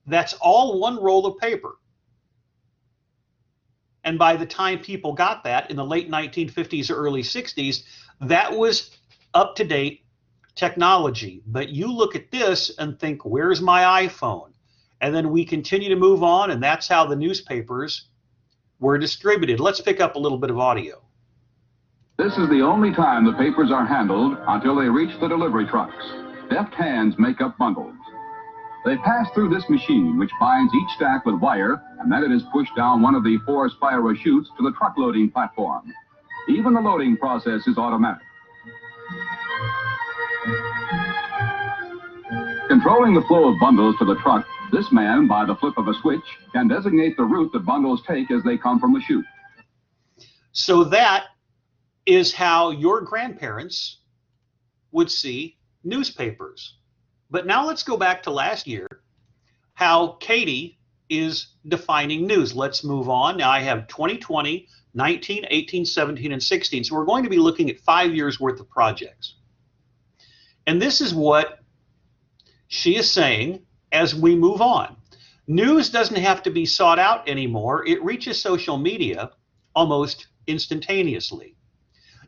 That's all one roll of paper. And by the time people got that in the late 1950s or early 60s, that was up-to-date technology. But you look at this and think, where's my iPhone? And then we continue to move on, and that's how the newspapers were distributed. Let's pick up a little bit of audio.
This is the only time the papers are handled until they reach the delivery trucks. Deft hands make up bundles. They pass through this machine, which binds each stack with wire, and then it is pushed down one of the 4 spiral chutes to the truck loading platform. Even the loading process is automatic. Controlling the flow of bundles to the truck, this man, by the flip of a switch, can designate the route that bundles take as they come from the chute.
So that is how your grandparents would see newspapers. But now let's go back to last year, how Katie is defining news. Let's move on. Now I have 2020, 19, 18, 17, and 16. So we're going to be looking at 5 years worth of projects. And this is what she is saying as we move on. News doesn't have to be sought out anymore. It reaches social media almost instantaneously.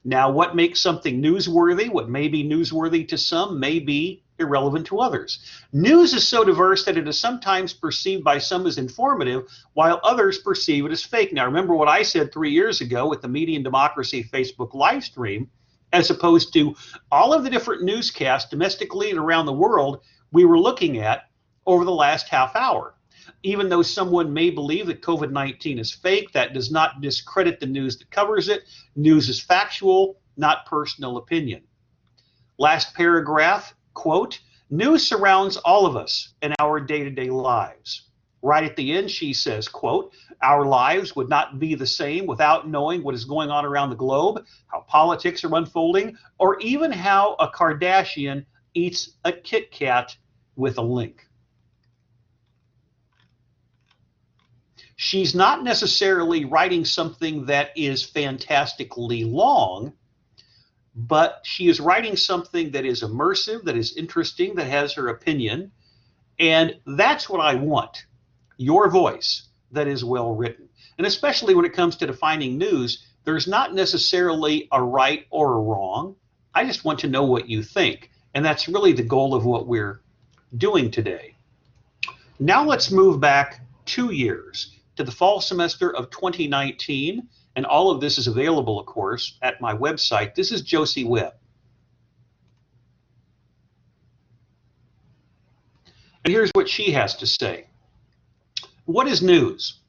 Now, what makes something newsworthy, what may be newsworthy to some, may be irrelevant to others. News is so diverse that it is sometimes perceived by some as informative, while others perceive it as fake. Now, remember what I said 3 years ago with the Media and Democracy Facebook live stream, as opposed to all of the different newscasts domestically and around the world we were looking at over the last half hour. Even though someone may believe that COVID-19 is fake, that does not discredit the news that covers it. News is factual, not personal opinion. Last paragraph, quote, news surrounds all of us in our day-to-day lives. Right at the end, she says, quote, our lives would not be the same without knowing what is going on around the globe, how politics are unfolding, or even how a Kardashian eats a Kit Kat with a link. She's not necessarily writing something that is fantastically long, but she is writing something that is immersive, that is interesting, that has her opinion. And that's what I want, your voice that is well written. And especially when it comes to defining news, there's not necessarily a right or a wrong. I just want to know what you think. And that's really the goal of what we're doing today. Now let's move back 2 years to the fall semester of 2019, and all of this is available, of course, at my website. This is Josie Webb. And here's what she has to say. What is news?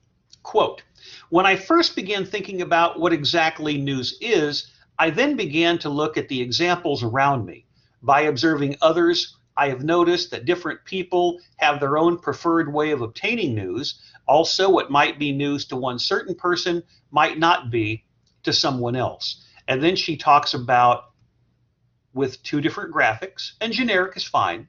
Quote, when I first began thinking about what exactly news is, I then began to look at the examples around me. By observing others, I have noticed that different people have their own preferred way of obtaining news. Also, what might be news to one certain person might not be to someone else. And then she talks about, with 2 different graphics, and generic is fine.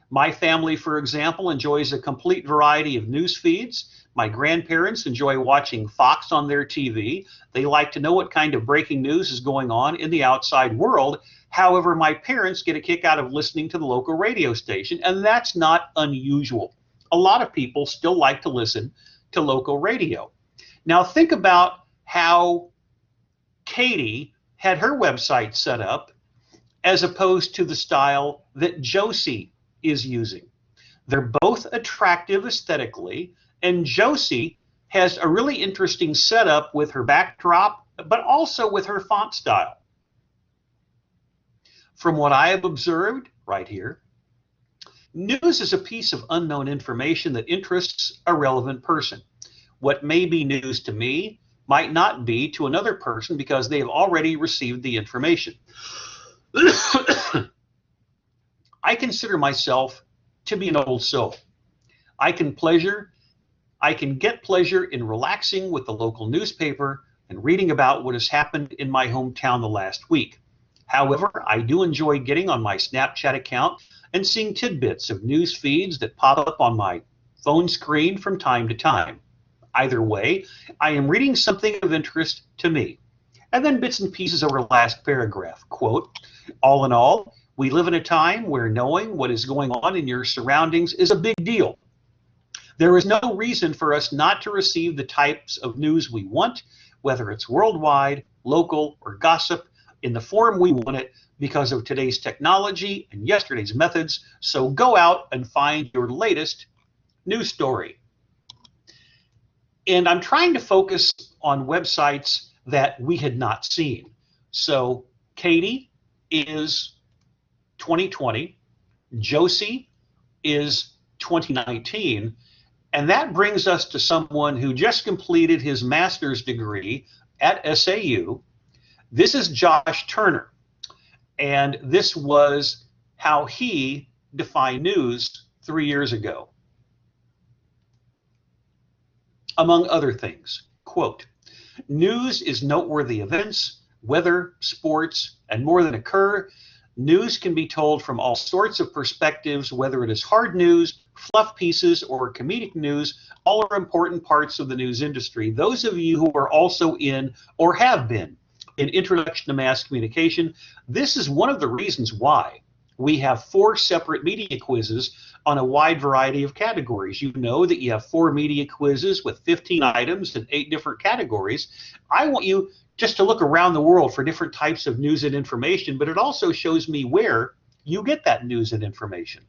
My family, for example, enjoys a complete variety of news feeds. My grandparents enjoy watching Fox on their TV. They like to know what kind of breaking news is going on in the outside world. However, my parents get a kick out of listening to the local radio station, and that's not unusual. A lot of people still like to listen to local radio. Now think about how Katie had her website set up as opposed to the style that Josie is using. They're both attractive aesthetically, and Josie has a really interesting setup with her backdrop, but also with her font style. From what I have observed right here, news is a piece of unknown information that interests a relevant person. What may be news to me might not be to another person because they have already received the information. I consider myself to be an old soul. I can get pleasure in relaxing with the local newspaper and reading about what has happened in my hometown the last week. However, I do enjoy getting on my Snapchat account and seeing tidbits of news feeds that pop up on my phone screen from time to time. Either way, I am reading something of interest to me. And then bits and pieces over the last paragraph. Quote, all in all, we live in a time where knowing what is going on in your surroundings is a big deal. There is no reason for us not to receive the types of news we want, whether it's worldwide, local, or gossip, in the form we want it because of today's technology and yesterday's methods. So go out and find your latest news story. And I'm trying to focus on websites that we had not seen. So Katie is 2020, Josie is 2019, and that brings us to someone who just completed his master's degree at SAU. This is Josh Turner, and this was how he defined news 3 years ago. Among other things, quote, News is noteworthy events, weather, sports, and more than occur. News can be told from all sorts of perspectives, whether it is hard news, fluff pieces, or comedic news. All are important parts of the news industry. Those of you who are also in or have been in Introduction to Mass Communication, this is one of the reasons why we have 4 separate media quizzes on a wide variety of categories. You know that you have 4 media quizzes with 15 items and 8 different categories. I want you just to look around the world for different types of news and information, but it also shows me where you get that news and information.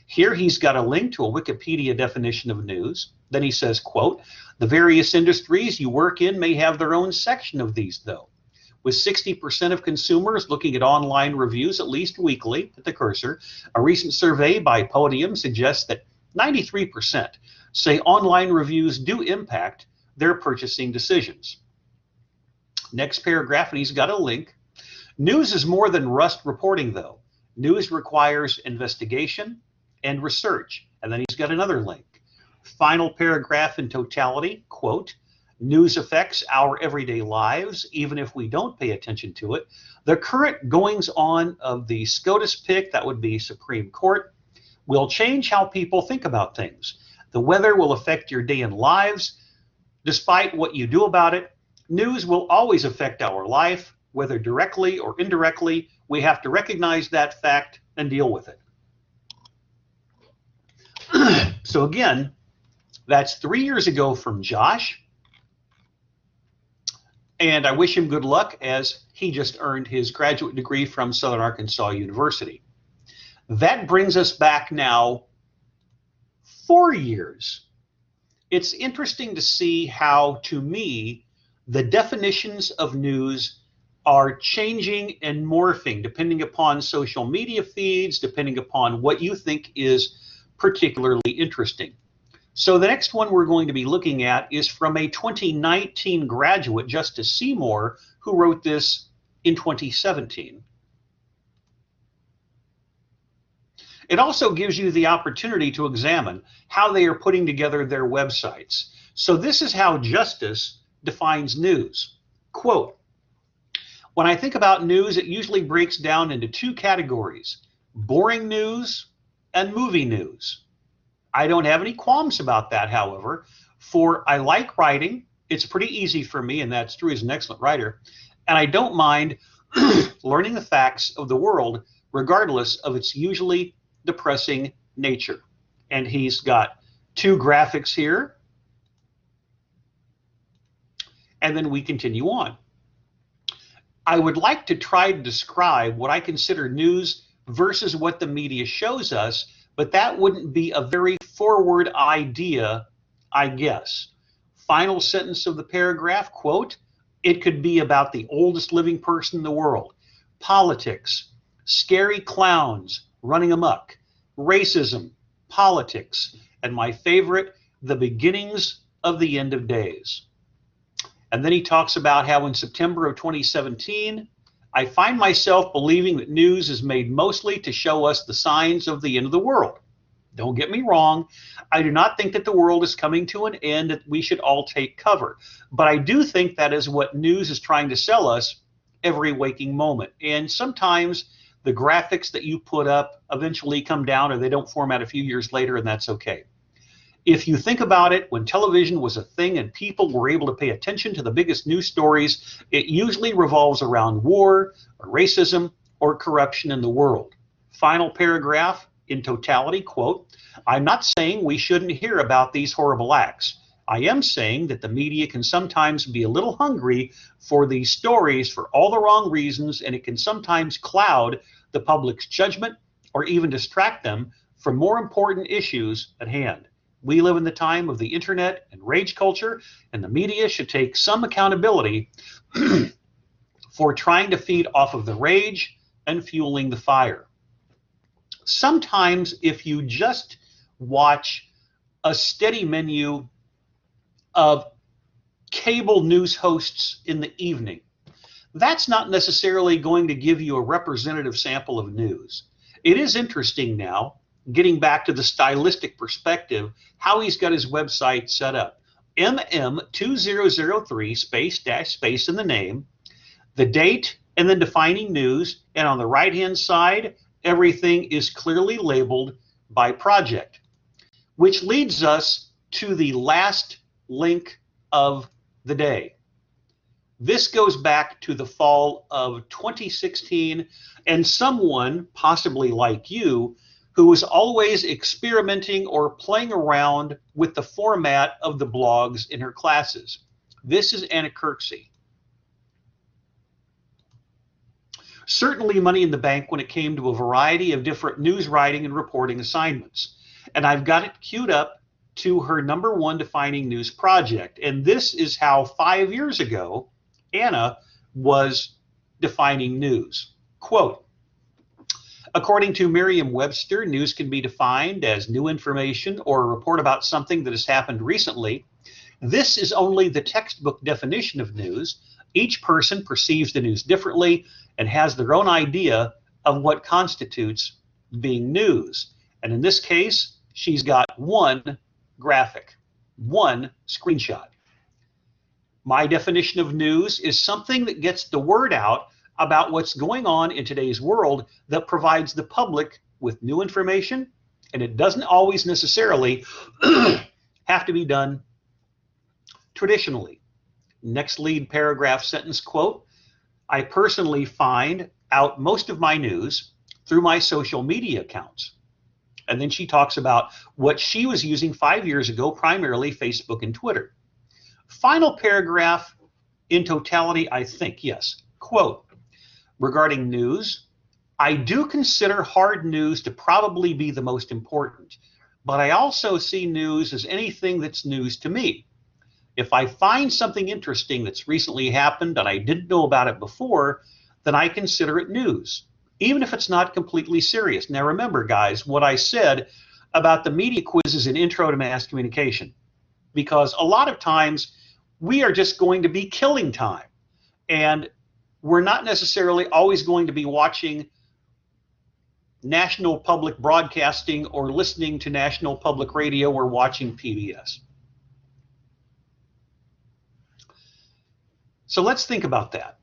Here he's got a link to a Wikipedia definition of news. Then he says, quote, the various industries you work in may have their own section of these, though. With 60% of consumers looking at online reviews at least weekly, at the cursor, a recent survey by Podium suggests that 93% say online reviews do impact their purchasing decisions. Next paragraph, and he's got a link. News is more than rust reporting, though. News requires investigation and research. And then he's got another link. Final paragraph in totality, quote, news affects our everyday lives, even if we don't pay attention to it. The current goings-on of the SCOTUS pick, that would be Supreme Court, will change how people think about things. The weather will affect your day and lives. Despite what you do about it, news will always affect our life, whether directly or indirectly. We have to recognize that fact and deal with it. So again, that's 3 years ago from Josh. And I wish him good luck as he just earned his graduate degree from Southern Arkansas University. That brings us back now 4 years. It's interesting to see how, to me, the definitions of news are changing and morphing depending upon social media feeds, depending upon what you think is particularly interesting. So the next one we're going to be looking at is from a 2019 graduate, Justice Seymour, who wrote this in 2017. It also gives you the opportunity to examine how they are putting together their websites. So this is how Justice defines news. Quote, when I think about news, it usually breaks down into 2 categories, boring news and movie news. I don't have any qualms about that, however, for I like writing. It's pretty easy for me, and that's true. He's an excellent writer. And I don't mind learning the facts of the world, regardless of its usually depressing nature. And he's got 2 graphics here. And then we continue on. I would like to try to describe what I consider news versus what the media shows us, but that wouldn't be a very forward idea, I guess. Final sentence of the paragraph, quote, it could be about the oldest living person in the world, politics, scary clowns running amok, racism, politics, and my favorite, the beginnings of the end of days. And then he talks about how in September of 2017, I find myself believing that news is made mostly to show us the signs of the end of the world. Don't get me wrong. I do not think that the world is coming to an end, that we should all take cover. But I do think that is what news is trying to sell us every waking moment. And sometimes the graphics that you put up eventually come down, or they don't format a few years later, and that's okay. If you think about it, when television was a thing and people were able to pay attention to the biggest news stories, it usually revolves around war, or racism, or corruption in the world. Final paragraph in totality, quote, I'm not saying we shouldn't hear about these horrible acts. I am saying that the media can sometimes be a little hungry for these stories for all the wrong reasons, and it can sometimes cloud the public's judgment or even distract them from more important issues at hand. We live in the time of the internet and rage culture, and the media should take some accountability for trying to feed off of the rage and fueling the fire. Sometimes if you just watch a steady menu of cable news hosts in the evening, that's not necessarily going to give you a representative sample of news. It is interesting now, getting back to the stylistic perspective, how he's got his website set up. MM2003 space dash space in the name, the date, and then defining news. And on the right-hand side, everything is clearly labeled by project, which leads us to the last link of the day. This goes back to the fall of 2016, and someone, possibly like you, who was always experimenting or playing around with the format of the blogs in her classes. This is Anna Kirksey. Certainly money in the bank when it came to a variety of different news writing and reporting assignments. And I've got it queued up to her #1 defining news project. And this is how 5 years ago Anna was defining news. Quote, according to Merriam-Webster, news can be defined as new information or a report about something that has happened recently. This is only the textbook definition of news. Each person perceives the news differently and has their own idea of what constitutes being news. And in this case, she's got one graphic, one screenshot. My definition of news is something that gets the word out about what's going on in today's world that provides the public with new information, and it doesn't always necessarily have to be done traditionally. Next lead paragraph sentence quote, I personally find out most of my news through my social media accounts. And then she talks about what she was using 5 years ago, primarily Facebook and Twitter. Final paragraph in totality, I think, yes. Quote, regarding news, I do consider hard news to probably be the most important, but I also see news as anything that's news to me. If I find something interesting that's recently happened and I didn't know about it before, then I consider it news, even if it's not completely serious. Now remember, guys, what I said about the media quizzes in Intro to Mass Communication, because a lot of times we are just going to be killing time, and we're not necessarily always going to be watching National Public Broadcasting or listening to National Public Radio or watching PBS. So let's think about that,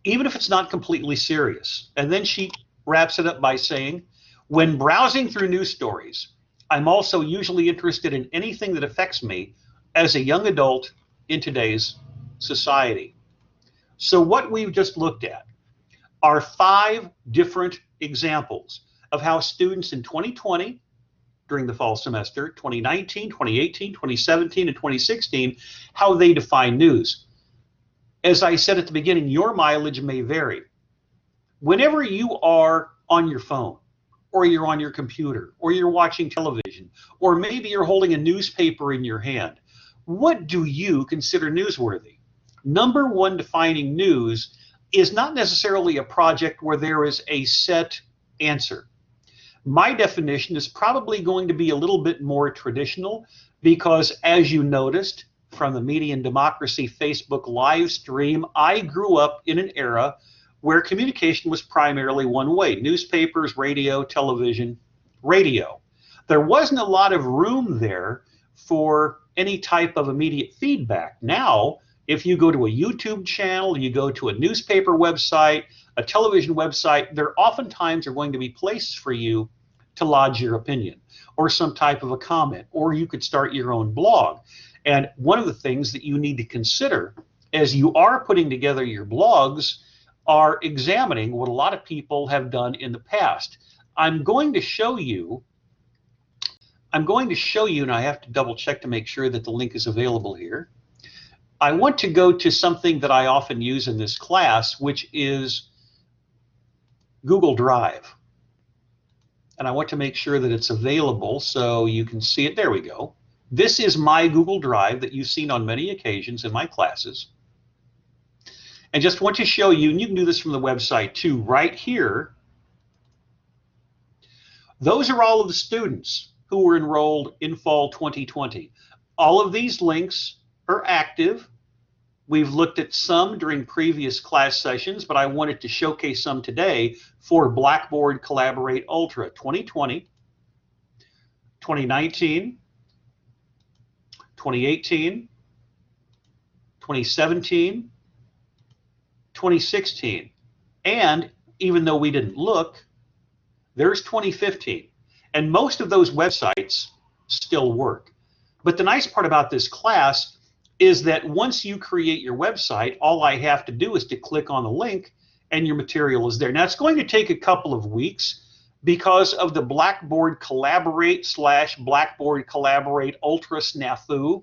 even if it's not completely serious. And then she wraps it up by saying, when browsing through news stories, I'm also usually interested in anything that affects me as a young adult in today's society. So what we've just looked at are 5 different examples of how students in 2020, during the fall semester, 2019, 2018, 2017, and 2016, how they define news. As I said at the beginning, your mileage may vary. Whenever you are on your phone, or you're on your computer, or you're watching television, or maybe you're holding a newspaper in your hand, what do you consider newsworthy? #1 defining news is not necessarily a project where there is a set answer. My definition is probably going to be a little bit more traditional because, as you noticed from the Media and Democracy Facebook live stream, I grew up in an era where communication was primarily one way: newspapers, radio, television, radio. There wasn't a lot of room there for any type of immediate feedback. Now, if you go to a YouTube channel, you go to a newspaper website, a television website, there oftentimes are going to be places for you to lodge your opinion or some type of a comment, or you could start your own blog. And one of the things that you need to consider as you are putting together your blogs are examining what a lot of people have done in the past. I'm going to show you, and I have to double check to make sure that the link is available here. I want to go to something that I often use in this class, which is Google Drive. And I want to make sure that it's available so you can see it. There we go. This is my Google Drive that you've seen on many occasions in my classes. And just want to show you, and you can do this from the website too, right here. Those are all of the students who were enrolled in fall 2020. All of these links are active. We've looked at some during previous class sessions, but I wanted to showcase some today for Blackboard Collaborate Ultra 2020, 2019, 2018, 2017, 2016. And even though we didn't look, there's 2015. And most of those websites still work. But the nice part about this class is that once you create your website, all I have to do is to click on the link and your material is there. Now, it's going to take a couple of weeks because of the Blackboard Collaborate / Blackboard Collaborate Ultra snafu.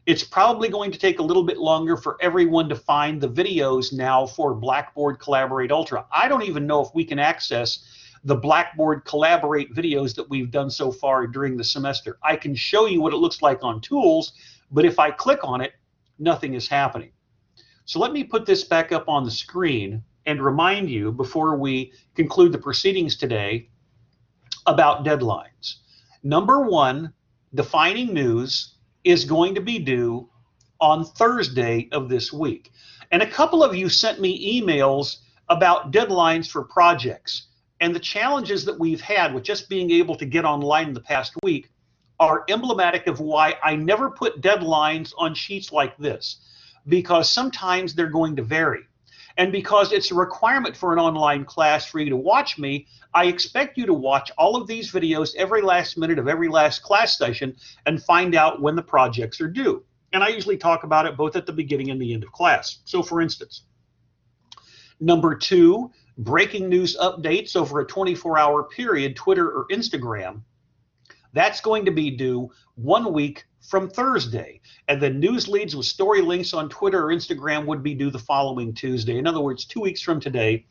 It's probably going to take a little bit longer for everyone to find the videos now for Blackboard Collaborate Ultra. I don't even know if we can access the Blackboard Collaborate videos that we've done so far during the semester. I can show you what it looks like on Tools, but if I click on it, nothing is happening. So let me put this back up on the screen and remind you before we conclude the proceedings today about deadlines. Number one, defining news is going to be due on Thursday of this week. And a couple of you sent me emails about deadlines for projects. And the challenges that we've had with just being able to get online in the past week are emblematic of why I never put deadlines on sheets like this, because sometimes they're going to vary. And because it's a requirement for an online class for you to watch me, I expect you to watch all of these videos every last minute of every last class session and find out when the projects are due. And I usually talk about it both at the beginning and the end of class. So for instance, number two, breaking news updates over a 24-hour period, Twitter or Instagram. That's going to be due 1 week from Thursday. And then news leads with story links on Twitter or Instagram would be due the following Tuesday. In other words, 2 weeks from today.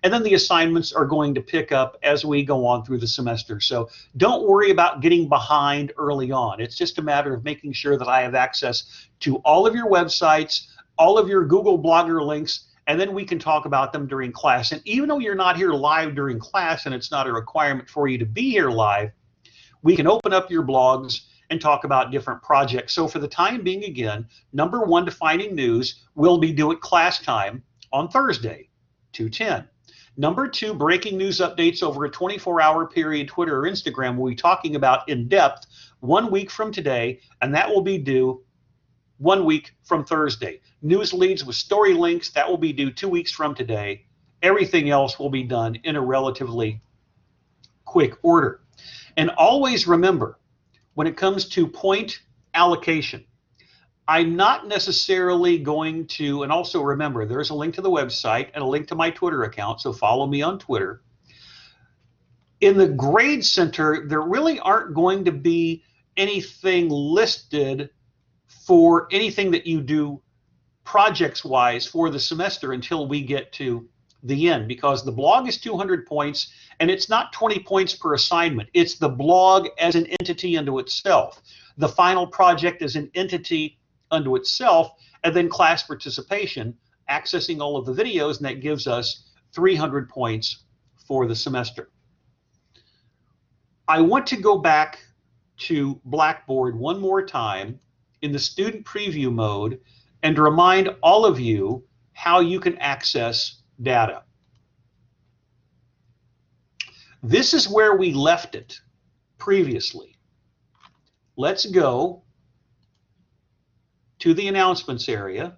And then the assignments are going to pick up as we go on through the semester. So don't worry about getting behind early on. It's just a matter of making sure that I have access to all of your websites, all of your Google Blogger links, and then we can talk about them during class. And even though you're not here live during class and it's not a requirement for you to be here live, we can open up your blogs and talk about different projects. So for the time being, again, number one, defining news will be due at class time on Thursday, 2:10. Number two, breaking news updates over a 24-hour period, Twitter or Instagram, we'll be talking about in depth 1 week from today, and that will be due 1 week from Thursday. News leads with story links, that will be due 2 weeks from today. Everything else will be done in a relatively quick order. And always remember, when it comes to point allocation, I'm not necessarily going to, and also remember, there's a link to the website and a link to my Twitter account, so follow me on Twitter. In the grade center, there really aren't going to be anything listed for anything that you do projects-wise for the semester until we get to the end, because the blog is 200 points, and it's not 20 points per assignment. It's the blog as an entity unto itself. The final project is an entity unto itself, and then class participation, accessing all of the videos, and that gives us 300 points for the semester. I want to go back to Blackboard one more time in the student preview mode and remind all of you how you can access data. This is where we left it previously. Let's go to the announcements area.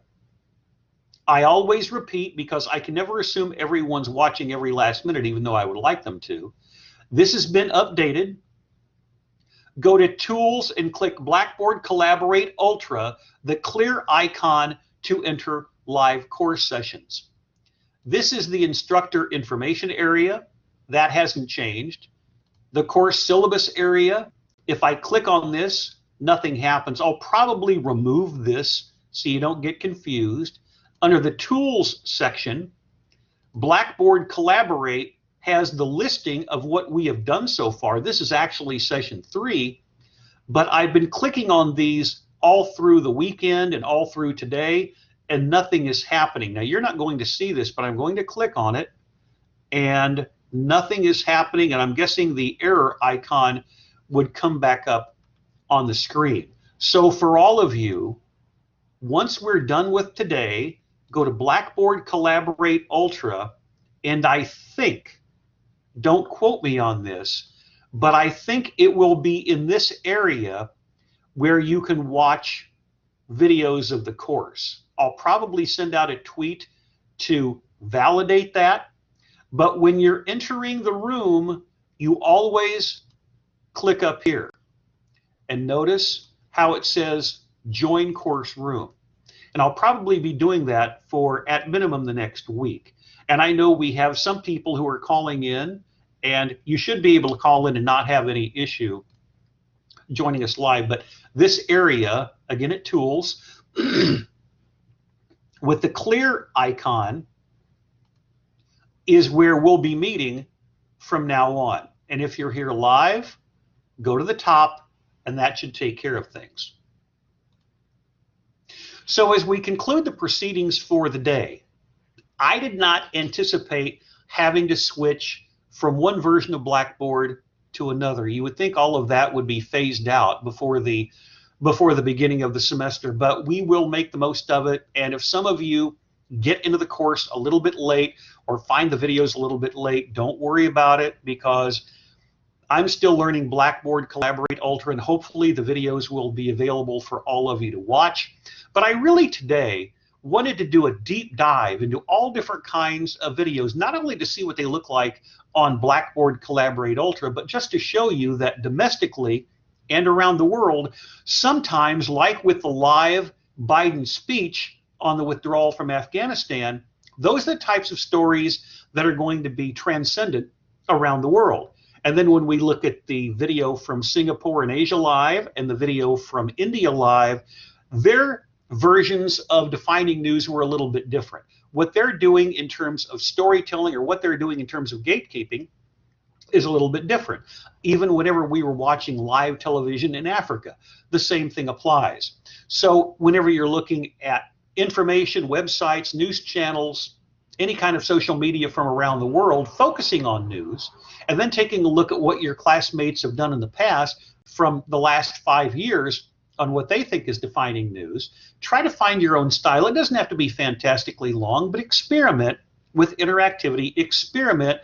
I always repeat, because I can never assume everyone's watching every last minute, even though I would like them to. This has been updated. Go to Tools and click Blackboard Collaborate Ultra, the clear icon to enter live course sessions. This is the instructor information area. That hasn't changed. The course syllabus area, if I click on this, nothing happens. I'll probably remove this so you don't get confused. Under the Tools section, Blackboard Collaborate has the listing of what we have done so far. This is actually session 3, but I've been clicking on these all through the weekend and all through today, and nothing is happening. Now, you're not going to see this, but I'm going to click on it, and nothing is happening, and I'm guessing the error icon would come back up on the screen. So for all of you, once we're done with today, go to Blackboard Collaborate Ultra, and I think, don't quote me on this, but I think it will be in this area where you can watch videos of the course. I'll probably send out a tweet to validate that, but when you're entering the room, you always click up here and notice how it says join course room. And I'll probably be doing that for at minimum the next week. And I know we have some people who are calling in, and you should be able to call in and not have any issue joining us live. But this area, again at tools, with the clear icon is where we'll be meeting from now on. And if you're here live, go to the top, and that should take care of things. So as we conclude the proceedings for the day, I did not anticipate having to switch from one version of Blackboard to another. You would think all of that would be phased out before the beginning of the semester, but we will make the most of it. And if some of you get into the course a little bit late or find the videos a little bit late, don't worry about it, because I'm still learning Blackboard Collaborate Ultra, and hopefully the videos will be available for all of you to watch. But I really today wanted to do a deep dive into all different kinds of videos, not only to see what they look like on Blackboard Collaborate Ultra, but just to show you that domestically and around the world, sometimes, like with the live Biden speech on the withdrawal from Afghanistan, those are the types of stories that are going to be transcendent around the world. And then when we look at the video from Singapore and Asia Live and the video from India Live, their versions of defining news were a little bit different. What they're doing in terms of storytelling, or what they're doing in terms of gatekeeping, is a little bit different. Even whenever we were watching live television in Africa, the same thing applies. So whenever you're looking at information, websites, news channels, any kind of social media from around the world, focusing on news, and then taking a look at what your classmates have done in the past from the last 5 years on what they think is defining news, try to find your own style. It doesn't have to be fantastically long, but experiment with interactivity, experiment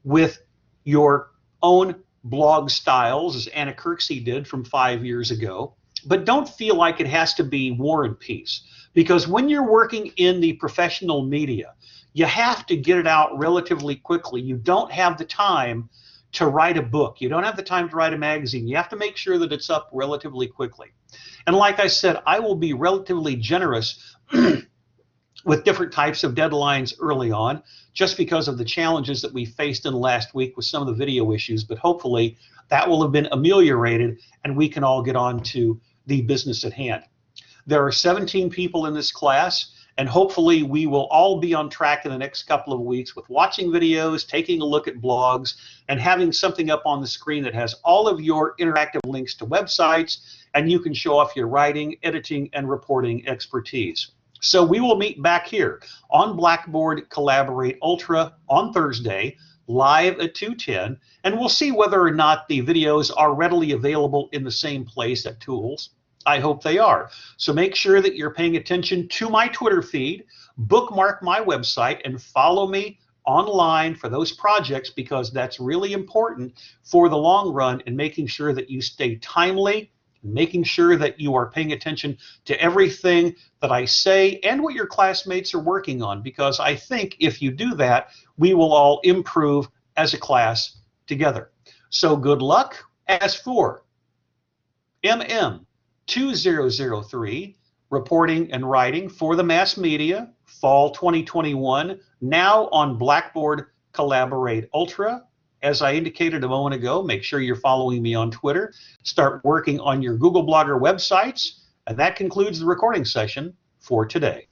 with your own blog styles, as Anna Kirksey did from 5 years ago, but don't feel like it has to be War and Peace, because when you're working in the professional media, you have to get it out relatively quickly. You don't have the time to write a book. You don't have the time to write a magazine. You have to make sure that it's up relatively quickly. And like I said, I will be relatively generous with different types of deadlines early on, just because of the challenges that we faced in the last week with some of the video issues. But hopefully that will have been ameliorated, and we can all get on to the business at hand. There are 17 people in this class, and hopefully we will all be on track in the next couple of weeks with watching videos, taking a look at blogs, and having something up on the screen that has all of your interactive links to websites, and you can show off your writing, editing, and reporting expertise. So we will meet back here on Blackboard Collaborate Ultra on Thursday, live at 2:10, and we'll see whether or not the videos are readily available in the same place at Tools. I hope they are. So make sure that you're paying attention to my Twitter feed, bookmark my website, and follow me online for those projects, because that's really important for the long run in making sure that you stay timely, making sure that you are paying attention to everything that I say and what your classmates are working on, because I think if you do that, we will all improve as a class together. So good luck. As for MM 2003, reporting and writing for the mass media, fall 2021, now on Blackboard Collaborate Ultra. As I indicated a moment ago, make sure you're following me on Twitter. Start working on your Google Blogger websites. And that concludes the recording session for today.